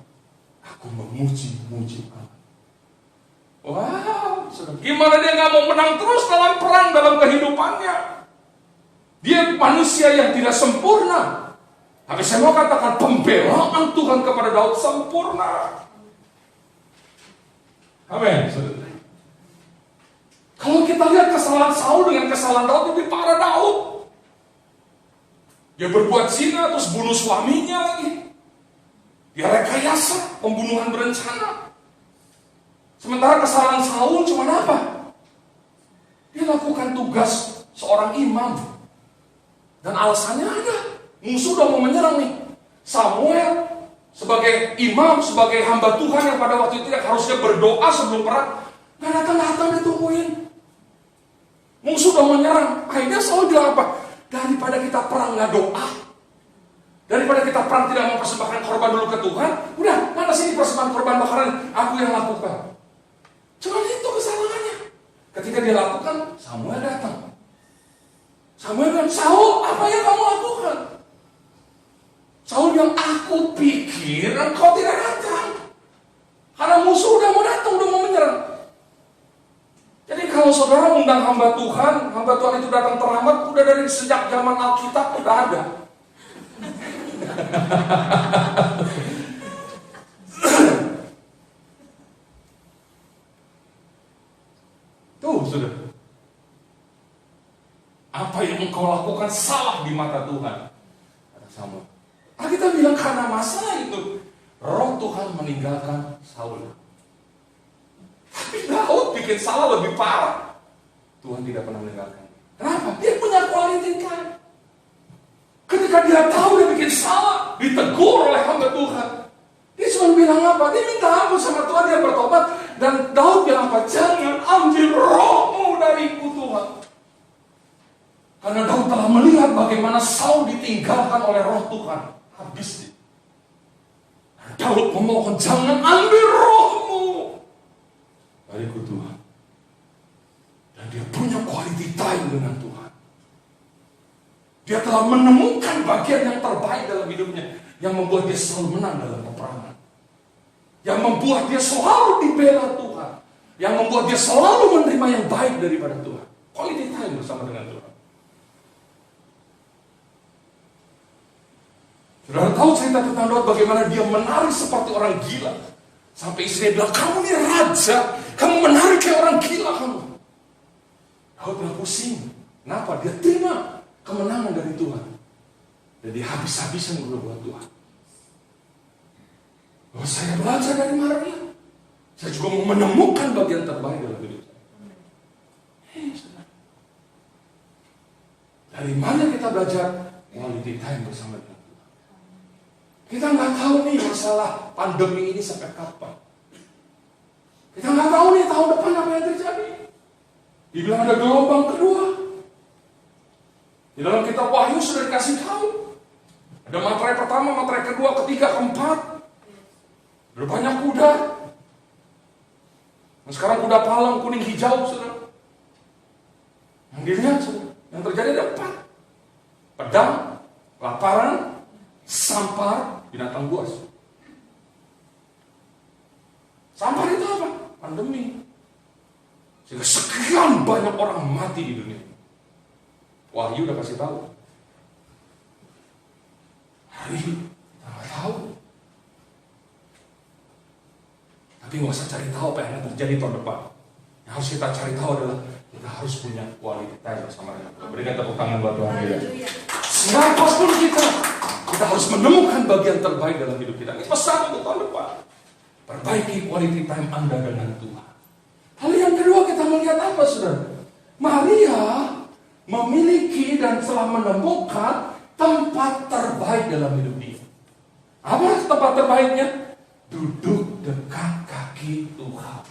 aku memuji Allah. Wow, gimana dia nggak mau menang terus dalam perang dalam kehidupannya? Dia manusia yang tidak sempurna. Tapi saya mau katakan pembelaan Tuhan kepada Daud sempurna. Amin. Kalau kita lihat kesalahan Saul dengan kesalahan Daud, lebih parah Daud. Dia berbuat zina terus bunuh suaminya lagi. Dia rekayasa pembunuhan berencana. Sementara kesalahan Saul cuma apa? Dia lakukan tugas seorang imam. Dan alasannya ada. Musuh udah mau menyerang nih. Samuel sebagai imam, sebagai hamba Tuhan yang pada waktu itu harusnya berdoa sebelum perang, Gak datang-datang ditungguin. Musuh udah menyerang. Akhirnya Saul bilang apa? Daripada kita perang gak doa, daripada kita perang tidak mempersembahkan korban dulu ke Tuhan, udah, mana sini persembahan korban bakaran, aku yang lakukan. Cuma itu kesalahannya. Ketika dia lakukan, Samuel datang. Samuel bilang, Saul, apa yang kamu lakukan? Saul bilang, aku pikir engkau tidak datang. Karena musuh udah mau datang, udah mau menyerang. Jadi kalau saudara undang hamba Tuhan itu datang terlambat, udah dari sejak zaman Alkitab udah ada. Tuh, sudah. Apa yang engkau lakukan salah di mata Tuhan? Kata Samuel. Kita bilang karena masalah itu, roh Tuhan meninggalkan Saul. Tapi Daud bikin salah lebih parah. Tuhan tidak pernah meninggalkan. Kenapa? Dia punya quality time. Ketika dia tahu dia bikin salah, ditegur oleh hamba Tuhan. Dia cuma bilang apa? Dia minta ampun sama Tuhan, dia bertobat. Dan Daud bilang apa? Jangan ambil rohmu dariku Tuhan. Karena Daud telah melihat bagaimana Saul ditinggalkan oleh roh Tuhan. Habis dia. Daud memohon, jangan ambil rohmu dariku Tuhan. Dan dia punya quality time dengan Tuhan. Dia telah menemukan bagian yang terbaik dalam hidupnya, yang membuat dia selalu menang dalam peperangan, yang membuat dia selalu dibela Tuhan, yang membuat dia selalu menerima yang baik daripada Tuhan. Quality time bersama dengan Tuhan. Saudara tahu cerita tentang Daud bagaimana dia menari seperti orang gila. Sampai istrinya bilang, kamu ini raja, kamu menari kayak orang gila kamu. Daud bilang pusing. Kenapa? Dia terima kemenangan dari Tuhan. Dan dia habis-habisan berbuat Tuhan. Oh, saya belajar dari Maria. Saya juga mau menemukan bagian terbaik dalam hidup saya. Dari mana kita belajar quality time bersama Tuhan? Kita nggak tahu nih masalah pandemi ini sampai kapan. Kita nggak tahu nih tahun depan apa yang terjadi. Dibilang ada gelombang kedua. Di dalam kitab Wahyu sudah dikasih tahu. Ada materai pertama, materai kedua, ketiga, keempat. Ada banyak kuda. Nah, sekarang kuda palang, kuning, hijau, saudara. Yang dilihat, saudara. Yang terjadi ada 4. Pedang, kelaparan, sampar, binatang buas. Sampar itu apa? Pandemi. Sehingga sekian banyak orang mati di dunia. Wahyu udah kasih tahu. Hari kita nggak tahu. Tapi nggak usah cari tahu apa yang akan terjadi tahun depan. Yang harus kita cari tahu adalah kita harus punya quality time bersama dengan Tuhan. Berikan tepuk tangan buat Tuhan. Siapapun kita harus menemukan bagian terbaik dalam hidup kita. Ini pesan untuk tahun depan. Perbaiki quality time Anda dengan Tuhan. Hal yang kedua kita melihat apa, saudara? Maria memiliki dan telah menemukan tempat terbaik dalam hidup dia. Apa tempat terbaiknya? Duduk dekat kaki Tuhan.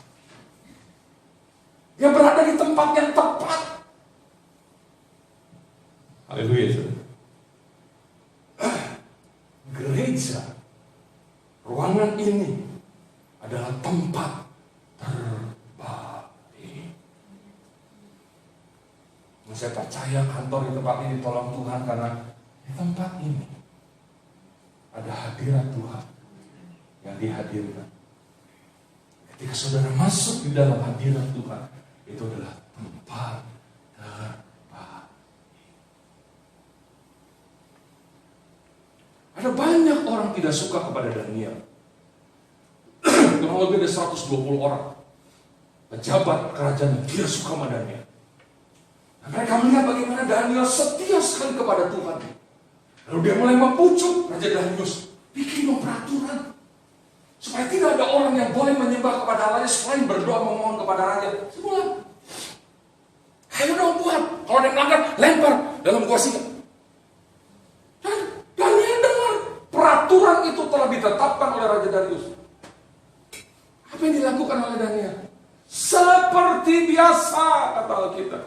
Dia berada di tempat yang tepat. Haleluya, saudara. Gereja, ruangan ini adalah tempat terbaik. Saya percaya kantor di tempat ini tolong Tuhan, karena di tempat ini ada hadirat Tuhan yang dihadirkan. Ketika saudara masuk di dalam hadirat Tuhan, itu adalah tempat terbaik. Ada banyak orang tidak suka kepada Daniel. Kurang lebih ada 120 orang pejabat kerajaan yang tidak suka sama Daniel. Mereka melihat bagaimana Daniel setia sekali kepada Tuhan. Lalu dia mulai mempucuk Raja Darius, bikin peraturan supaya tidak ada orang yang boleh menyembah kepada Allah selain berdoa memohon kepada Raja. Semua, ayo dong buat. Kalau ada yang melanggar, lempar dalam gua singa. Dan Daniel dengar peraturan itu telah ditetapkan oleh Raja Darius. Apa yang dilakukan oleh Daniel? seperti biasa, kata Alkitab.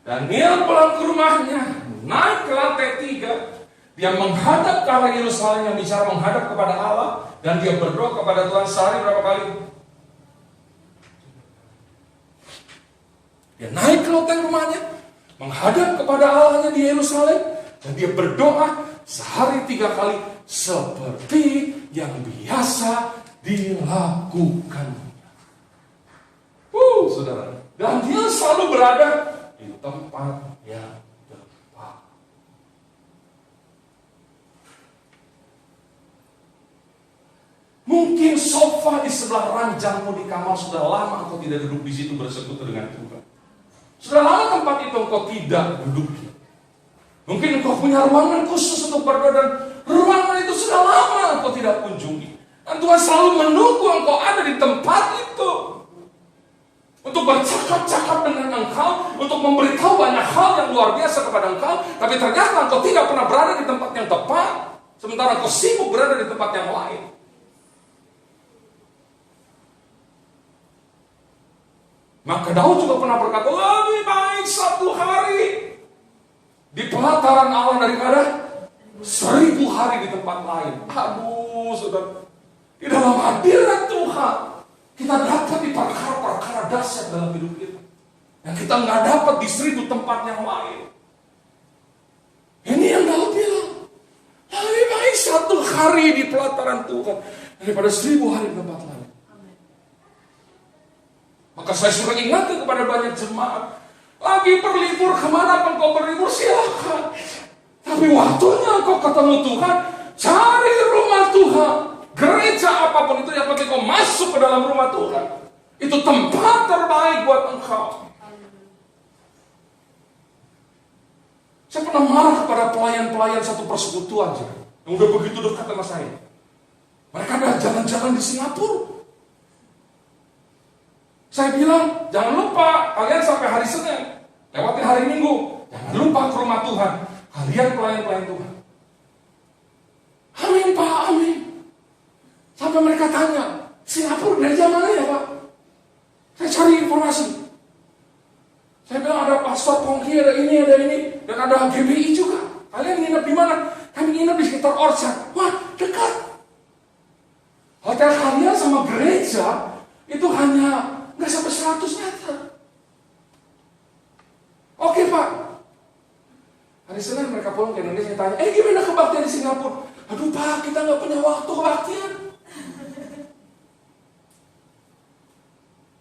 Daniel pulang ke rumahnya, naik ke lantai 3. Dia menghadap ke arah Yerusalem, yang bicara menghadap kepada Allah, dan dia berdoa kepada Tuhan sehari berapa kali? Dia naik ke loteng rumahnya, menghadap kepada Allahnya di Yerusalem, dan dia berdoa sehari 3 kali seperti yang biasa dilakukannya. Saudara, dan dia selalu berada di tempat yang tepat. Mungkin sofa di sebelah ranjangmu di kamar sudah lama engkau tidak duduk di situ bersekutu dengan Tuhan. Sudah lama tempat itu engkau tidak duduki. Mungkin engkau punya ruangan khusus untuk berdoa, dan ruangan itu sudah lama engkau tidak kunjungi. Dan Tuhan selalu menunggu engkau ada di tempat itu untuk bercakap-cakap dengan engkau, untuk memberitahu banyak hal yang luar biasa kepada engkau. Tapi ternyata engkau tidak pernah berada di tempat yang tepat, sementara engkau sibuk berada di tempat yang lain. Maka Daud juga pernah berkata, lebih baik 1 hari di pelataran Allah daripada 1000 hari di tempat lain. Aduh, saudara, di dalam hadirat Tuhan kita dapat di perkara-perkara dahsyat dalam hidup kita yang kita nggak dapat di 1000 tempat yang lain. Ini yang Daud bilang, lebih baik 1 hari di pelataran Tuhan daripada 1000 hari di tempat lain. Maka saya suruh ingatkan kepada banyak jemaat, lagi berlibur, kemana pun kau berlibur silakan. Tapi waktunya kau ketemu Tuhan, cari rumah Tuhan. Gereja apapun itu, yang penting kau masuk ke dalam rumah Tuhan. Itu tempat terbaik buat engkau. Saya pernah marah kepada pelayan-pelayan satu persekutuan yang udah begitu dekat sama saya. Mereka udah jalan-jalan di Singapura. Saya bilang, jangan lupa kalian sampai hari Senin, lewatin hari Minggu, jangan lupa ke rumah Tuhan. Kalian pelayan-pelayan Tuhan. Amin Pak, amin. Sampai mereka tanya, Singapura dari mana ya Pak? Saya cari informasi. Saya bilang ada Pastor Pongki, ada ini, dan ada GBI juga. Kalian nginep di mana? Kami nginep di sekitar Orchard. Wah, dekat. Hotel kalian sama gereja itu hanya nggak sampai 100 meter. Oke Pak. Hari Senin mereka pulang ke Indonesia, tanya, gimana kebaktian di Singapura? Aduh Pak, kita nggak punya waktu kebaktian.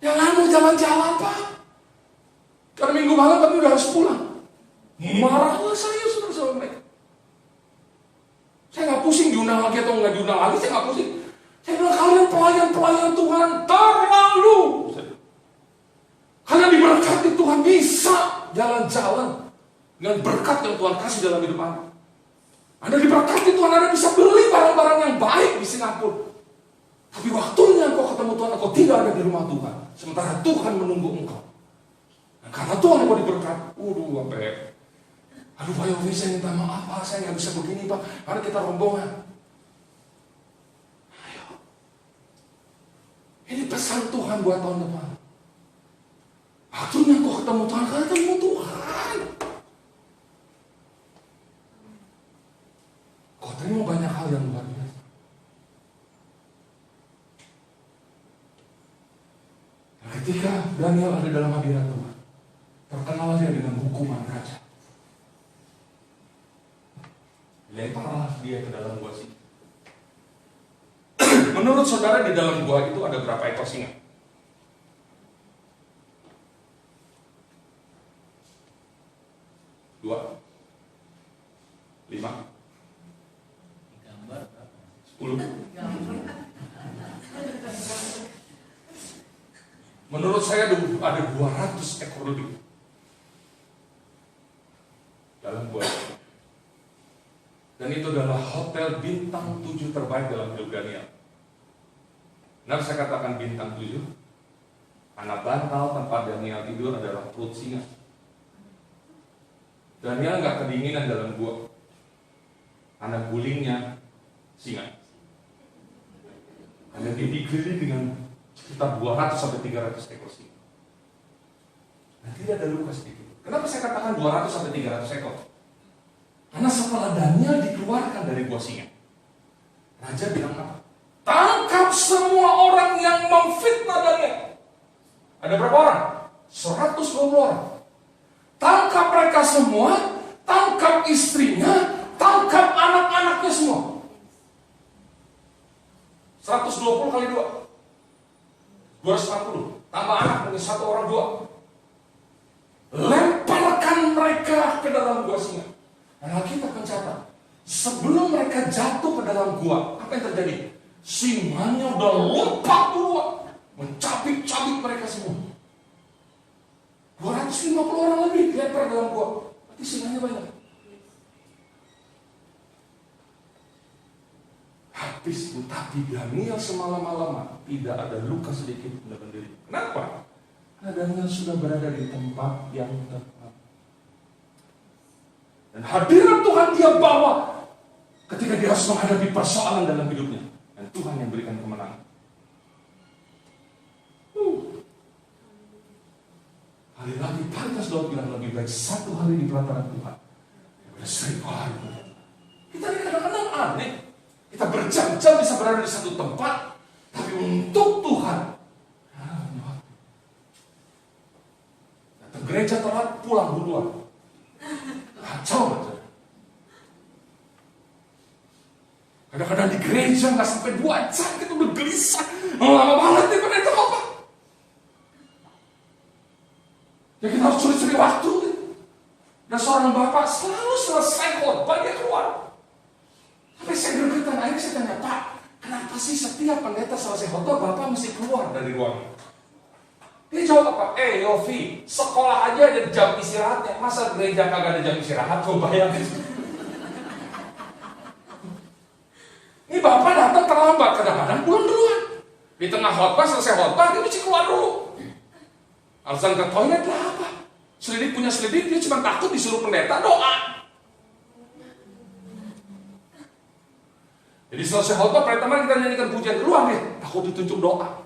Jangan mau jalan-jalan Pak. Karena minggu malam kami udah harus pulang. Marahlah saya sudah sama mereka. Saya nggak pusing diundang lagi atau nggak diundang lagi, saya nggak pusing. Saya bilang kalian pelayan-pelayan Tuhan terlalu. Kalian diberkati Tuhan, bisa jalan-jalan dengan berkat yang Tuhan kasih dalam hidup Anda. Anda diberkati Tuhan, Anda bisa beli barang-barang yang baik di Singapura. Tapi waktunya engkau ketemu Tuhan, engkau tidak ada di rumah Tuhan. Sementara Tuhan menunggu engkau. Dan karena Tuhan engkau diberkati. Aduh Pak Yofi, saya minta maaf Pak, saya nggak bisa begini Pak, karena kita rombongan. Ayo. Ini pesan Tuhan buat tahun depan. Waktunya engkau ketemu Tuhan, ketemu Tuhan. Kau terima banyak hal yang luar biasa. Ketika Daniel ada dalam hadirat Tuhan, terkenal dia dengan hukuman raja. Lemparlah dia ke dalam gua singa. Menurut saudara, di dalam gua itu ada berapa ekor singa? Dua, 5, 10. Menurut saya ada 200 ekor lebih dalam gua. Dan itu adalah hotel bintang 7 terbaik dalam hidup Daniel. Nah, saya katakan bintang 7. Anak bantal tempat Daniel tidur adalah perut singa. Daniel nggak kedinginan dalam gua. Anak gulingnya singa. Anda dikelilingi dengan Sekitar 200 sampai 300 ekor singa. Dan tidak ada luka sedikit. Kenapa saya katakan 200 sampai 300 ekor? Karena setelah Daniel dikeluarkan dari gua singa, raja bilang apa? Tangkap semua orang yang memfitnah Daniel. Ada berapa orang? 120 orang. Tangkap mereka semua, tangkap istrinya, tangkap anak-anaknya semua. 120 kali 2. 240. Tambah anak mungkin 1 orang 2. Lemparkan mereka ke dalam gua singa. Dan Alkitab mencatat, sebelum mereka jatuh ke dalam gua, apa yang terjadi? Singanya udah lompat keluar, mencabik-cabik mereka semua. 250 orang lebih dilempar dalam gua. Berarti singanya banyak. Habis itu, tapi Daniel semalam-malaman tidak ada luka sedikit dalam diri. Kenapa? Karena Daniel sudah berada di tempat yang tepat. Dan hadirat Tuhan dia bawa ketika dia harus menghadapi persoalan dalam hidupnya. Dan Tuhan yang berikan kemenangan. Hari lagi, pantas Daud bilang lebih baik 1 hari di pelataran Tuhan daripada 1000 hari. Kita ini kadang-kadang aneh. Kita berjam-jam bisa berada di satu tempat, tapi untuk Tuhan, datang gereja telat, pulang duluan. Kacau aja. Kadang-kadang di gereja nggak sampai 2 jam, kita udah gelisah. Lama banget nih pendeta apa? Ya kita harus curi-curi waktu. Dan seorang bapak selalu selesai khotbah dia keluar. Tapi saya gergetan, akhirnya saya tanya, Pak, kenapa sih setiap pendeta selesai khotbah bapak mesti keluar dari ruangan? Dia jawab apa? Yofi, sekolah aja ada jam istirahatnya. Masa gereja kagak ada jam istirahat? Coba bayangin. Ini bapak datang terlambat, kadang-kadang pulang duluan. Di tengah khotbah, selesai khotbah, dia mesti keluar dulu. Alasan ke toilet lah apa? Selidik punya selidik, dia cuma takut disuruh pendeta doa. Jadi selesai khotbah, pertama kita nyanyikan pujian keluar deh, takut ditunjuk doa.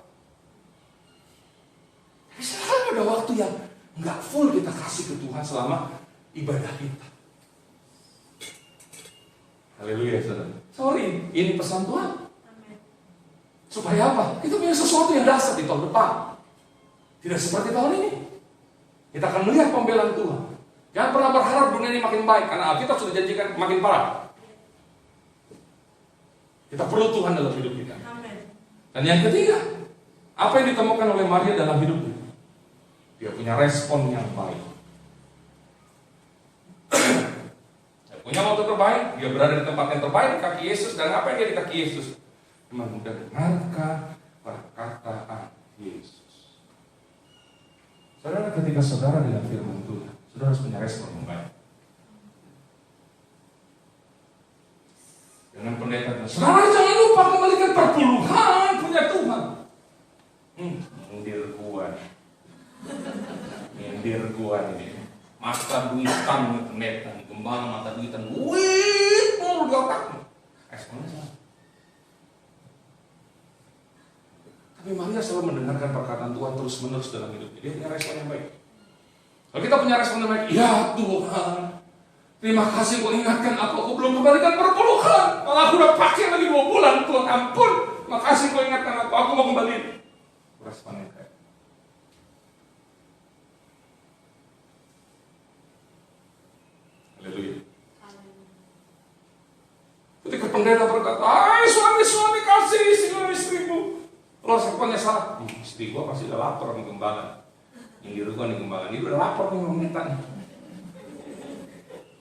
Tapi selalu ada waktu yang nggak full kita kasih ke Tuhan selama ibadah kita. Haleluya, saudara. Sorry, ini pesan Tuhan. Supaya apa? Kita punya sesuatu yang dasar di tahun depan. Tidak seperti tahun ini. Kita akan melihat pembelaan Tuhan. Jangan pernah berharap dunia ini makin baik, karena Alkitab sudah janjikan makin parah. Kita perlu Tuhan dalam hidup kita. Dan yang ketiga, apa yang ditemukan oleh Maria dalam hidupnya? Dia punya respon yang baik. Dia punya waktu terbaik, dia berada di tempat yang terbaik di kaki Yesus. Dan apa yang dia di kaki Yesus? Mendengarkan perkataan Yesus. Saudara, ketika saudara dengan firman Tuhan, saudara harus punya respon yang baik. Dengan pendeta, saudara jangan lupa kembalikan perpuluhan punya Tuhan. Nyindir gua ini. Mata duitan pendeta, gembala mata duitan, duit mulu di otakmu. Responnya salah. Tapi Maria selalu mendengarkan perkataan Tuhan terus-menerus dalam hidupnya. Dia punya respon yang baik. Kalau kita punya respon yang baik, ya Tuhan, terima kasih kau ingatkan aku belum kembalikan perpuluhan. Malah aku udah pakai lagi 2 bulan, Tuhan ampun. Makasih kau ingatkan aku mau kembali. Respon yang baik. Haleluya. Ketika pendeta berkata, suami kasih istrimu. Kalau responnya salah, istri gua pasti udah lapar sama gembala. Yang dirugikan di gembala, dia udah lapar nih mau minta nih.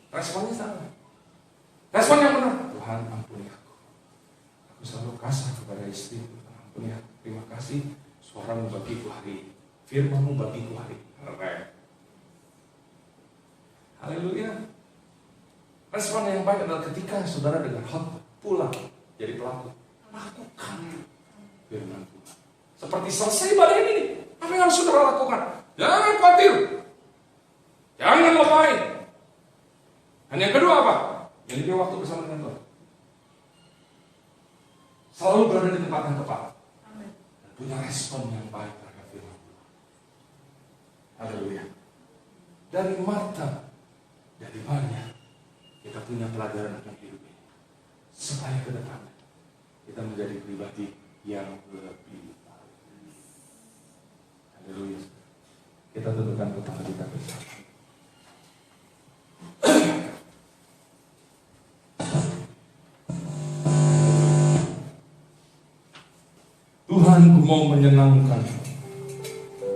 Responnya salah. Respon yang benar, Tuhan ampuni aku. Aku selalu kasar kepada istri. Tuhan ampuni aku. Terima kasih suaramu bagiku hari ini. Firmanmu bagiku hari ini. Haleluya. Respon yang baik adalah ketika saudara dengan khotbah pulang jadi pelaku. Lakukan firman Tuhan. Seperti selesai ibadah ini, apa yang harus saudara lakukan? Jangan khawatir. Jangan lupain. Dan yang kedua apa? Jadi dia waktu bersama dengan Tuhan. Selalu berada di tempat yang tepat. punya respon yang baik terhadap firman Tuhan. Haleluya. Dari Marta, dari Maria, kita punya pelajaran akan hidup ini. Supaya ke depan kita menjadi pribadi yang lebih baik. Haleluya. Kita tundukkan kepala kita bersama. Tuhan, ku mau menyenangkan.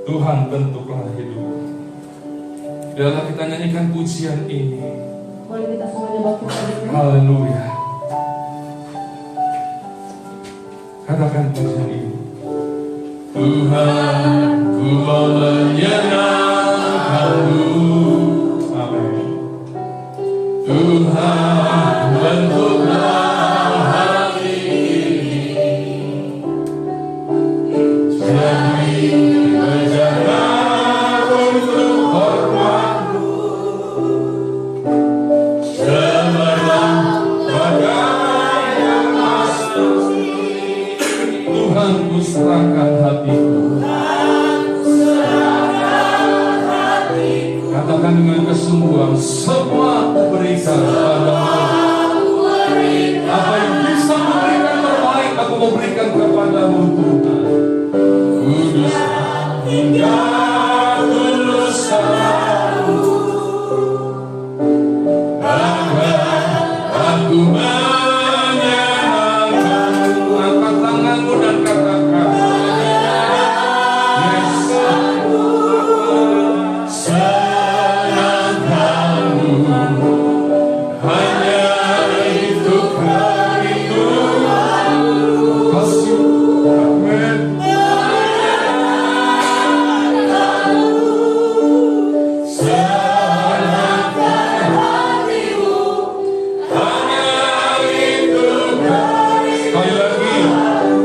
Tuhan, bentuklah hidup. Biarlah kita nyanyikan pujian ini. Boleh kita semuanya bangkit berdiri? Haleluya. Katakan pujian ini. Tuhan, ku mau menyenangkan-Mu. Amin. Tuhan, bentuklah hati ini. Jadi menjaga untuk hormat-Mu. Cemerlang bagai emas suci. Tuhan, ku serahkan hatiku. Katakan dengan kesungguhan, semua ku berikan padamu. Apa yang bisa memberikan terbaik, aku mau berikan kepadamu, Tuhan. Kudus hingga tulus selalu, agar aku menyenangkan-Mu. Angkat tanganmu dan katakan, yes, senangkan-Mu. Hanya itu kerinduanku. Kasih, amin. Senangkan hatimu. Hanya itu kerinduanku. Sekali lagi,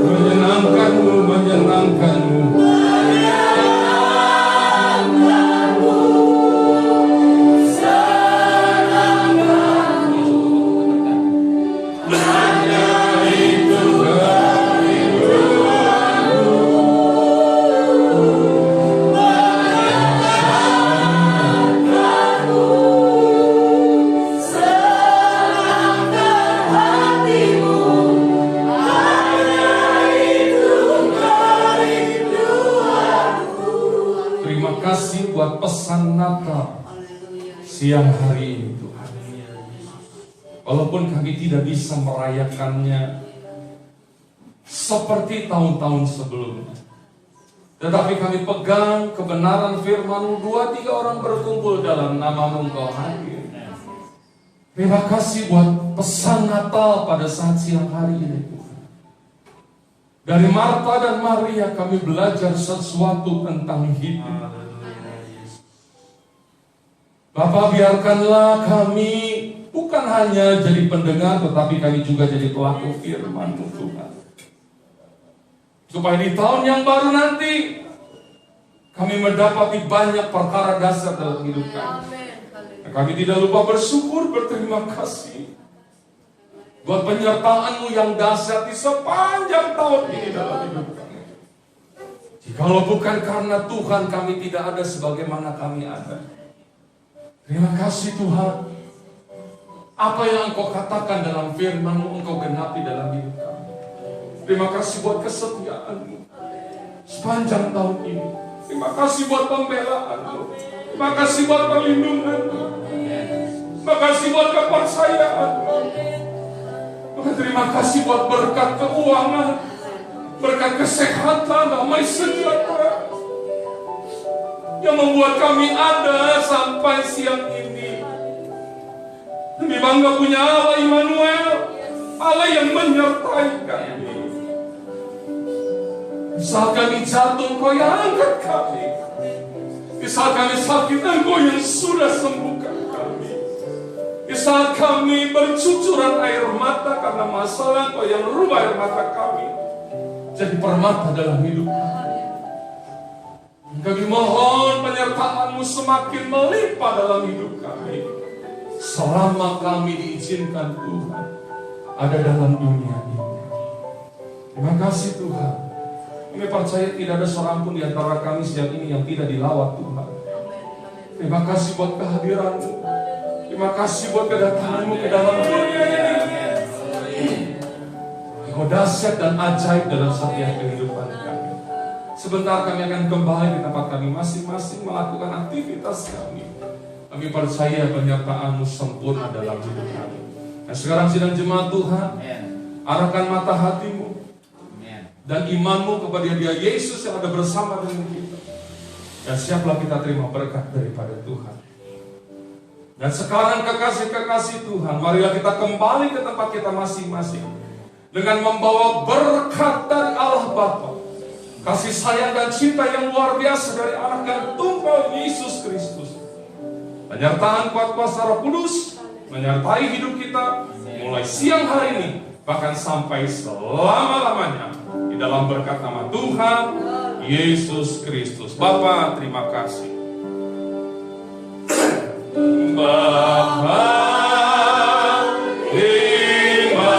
menyenangkan-Mu, menyenangkan-Mu. Terima kasih buat pesan Natal siang hari ini, Tuhan. Walaupun kami tidak bisa merayakannya seperti tahun-tahun sebelumnya, tetapi kami pegang kebenaran firman-Mu, 2-3 orang berkumpul dalam nama-Mu, Engkau hadir. Terima kasih buat pesan Natal pada saat siang hari ini, Tuhan. Dari Marta dan Maria kami belajar sesuatu tentang hidup. Bapak, biarkanlah kami bukan hanya jadi pendengar, tetapi kami juga jadi pelaku firman-Mu, Tuhan. Supaya di tahun yang baru nanti kami mendapati banyak perkara dasar dalam hidup kami. Dan kami tidak lupa bersyukur, berterima kasih buat penyertaan-Mu yang dahsyat di sepanjang tahun ini dalam hidup kami. Jikalau bukan karena Tuhan, kami tidak ada sebagaimana kami ada. Terima kasih Tuhan. Apa yang Engkau katakan dalam firman-Mu, Engkau genapi dalam hidup kami. Terima kasih buat kesetiaan-Mu sepanjang tahun ini. Terima kasih buat pembelaan-Mu. Terima kasih buat perlindungan-Mu. Terima kasih buat kepercayaan-Mu. Terima kasih buat berkat keuangan, berkat kesehatan, damai sejahtera yang membuat kami ada sampai siang ini. Kami bangga punya Allah Immanuel, Allah yang menyertai kami. Di saat kami jatuh, Engkau yang angkat kami. Di saat kami sakit, Engkau yang sudah sembuhkan kami. Di saat kami bercucuran air mata karena masalah, Engkau yang rubah air mata kami jadi permata dalam hidup kami. Kami mohon penyertaan-Mu semakin melimpah dalam hidup kami selama kami diizinkan Tuhan ada dalam dunia ini. Terima kasih Tuhan. Kami percaya tidak ada seorang pun di antara kami siang ini yang tidak dilawat Tuhan. Terima kasih buat kehadiran-Mu. Terima kasih buat kedatangan-Mu ke dalam dunia ini. Engkau dahsyat dan ajaib dalam setiap kehidupan kami. Sebentar kami akan kembali ke tempat kami masing-masing melakukan aktivitas kami. Kami percaya penyertaan-Mu sempurna dalam hidup kami. Nah, sekarang sidang jemaat Tuhan, arahkan mata hatimu dan imanmu kepada Dia Yesus yang ada bersama dengan kita. Dan siaplah kita terima berkat daripada Tuhan. Dan sekarang kekasih-kekasih Tuhan, marilah kita kembali ke tempat kita masing-masing dengan membawa berkat dari Allah Bapa, kasih sayang dan cinta yang luar biasa dari anak yang tunggal Yesus Kristus, penyertaan kuat kuasa Roh Kudus menyertai hidup kita mulai siang hari ini bahkan sampai selama-lamanya di dalam berkat nama Tuhan Yesus Kristus. Bapa, terima kasih. Bapa, terima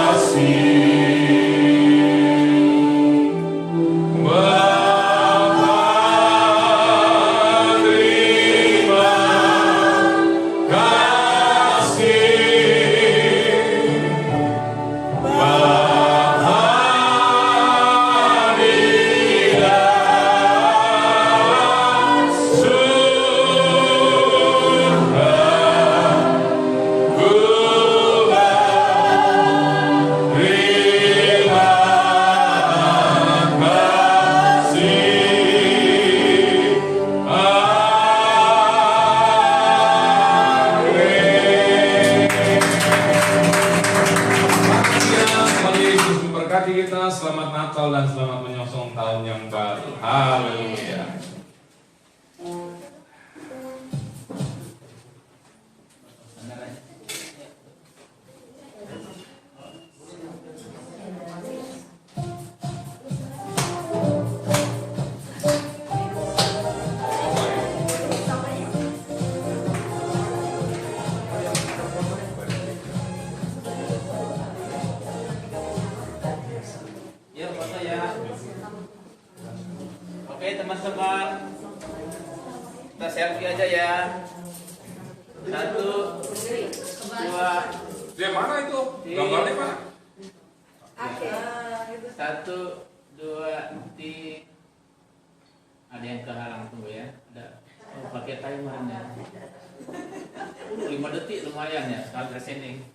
kasih. Bapa, terima kasih. Kita selamat Natal dan selamat menyongsong tahun yang baru. Haleluya. Ya, foto ya. Oke, teman-teman. Kita selfie aja ya. 1, 2, Dia mana itu? Gambarnya mana? 1, 2, 3. Ada yang kehalang, tunggu ya. Ada. Oh, pakai timernya. 5 detik lumayan ya. Sampai sini.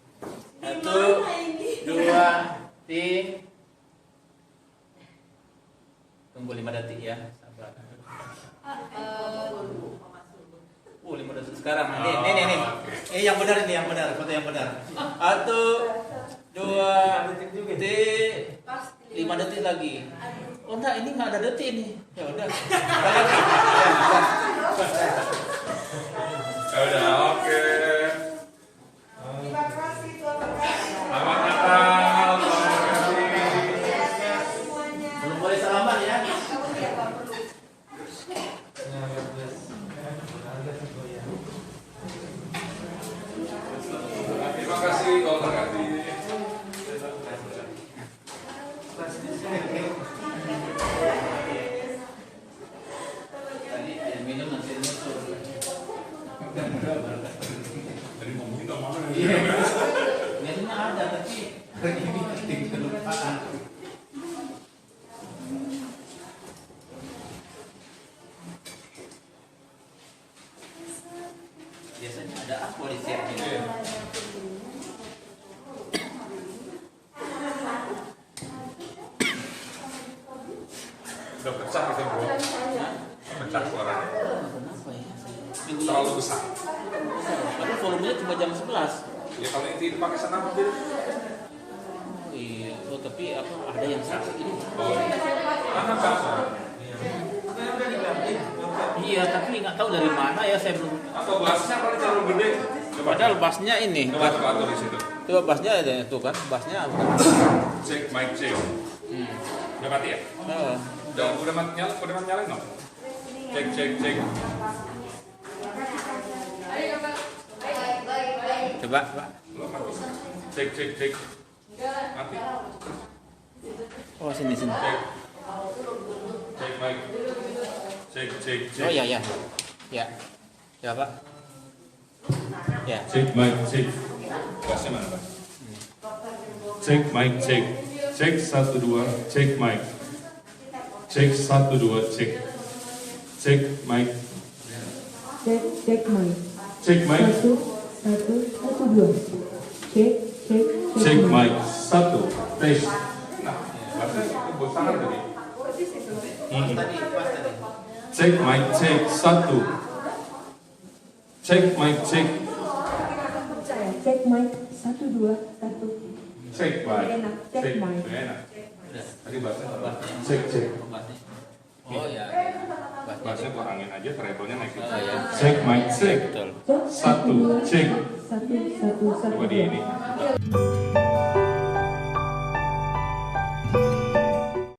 1, 2, 3. Tunggu 5 detik ya. Sabar. 5 detik sekarang. Nih. Ini yang benar, ini yang benar, foto yang benar. 1, 2, 3, 5 detik lagi. Oh enggak, ini nggak ada detik nih. Ya udah. Ya udah, oke. Terima kasih Tuhan. Selamat Natal. Belum boleh salaman ya. Terima kasih, Kau terkasih. Tadi yang minum nanti nyusul. Tadi ngomongin nggak mau. Minumnya ada tapi ini kelupaan. Biasanya ada apa di siapnya? Udah pecah itu bro. Pecah suaranya. Kenapa ya? Terlalu besar. Padahal volumenya cuma jam 11. Ya kalau itu dipakai sana mobil. Oh iya, oh, tapi apa ada yang sakit ini? Oh, anak bangsa. Iya, tapi nggak tahu dari mana ya, saya belum. Atau bassnya paling terlalu gede. Coba Padahal bassnya ini. coba atur di situ. Coba bassnya ada tuh kan, bassnya. Cek mic check. Udah mati ya? Udah mati nyala nggak? Cek. Coba, Pak. Belum mati. Cek. Mati. Oh, sini. Cek mic. Cek. Oh ya. Ya. Ya, Pak. Ya. Cek mic, cek. Bassnya mana, Pak? Cek mic, cek. Cek 1 2, cek mic. Cek 1 2, cek. Cek mic. Cek mic. Cek mic. 1 2. Cek Cek mic 1. Tes. Nah, bassnya itu buat tangan tadi. Pas tadi. Cek mic, cek 1. Cek mic, cek. Cek mic 1 2 1. Cek mic. Enak, cek mic. Enak. Udah. Tadi bassnya apa? Cek. Bassnya. Oh ya. Bassnya kurangin aja, treble-nya naikin. Oh, ya. Cek mic, cek. Betul. 1, cek. 1 1 1 Coba di ini.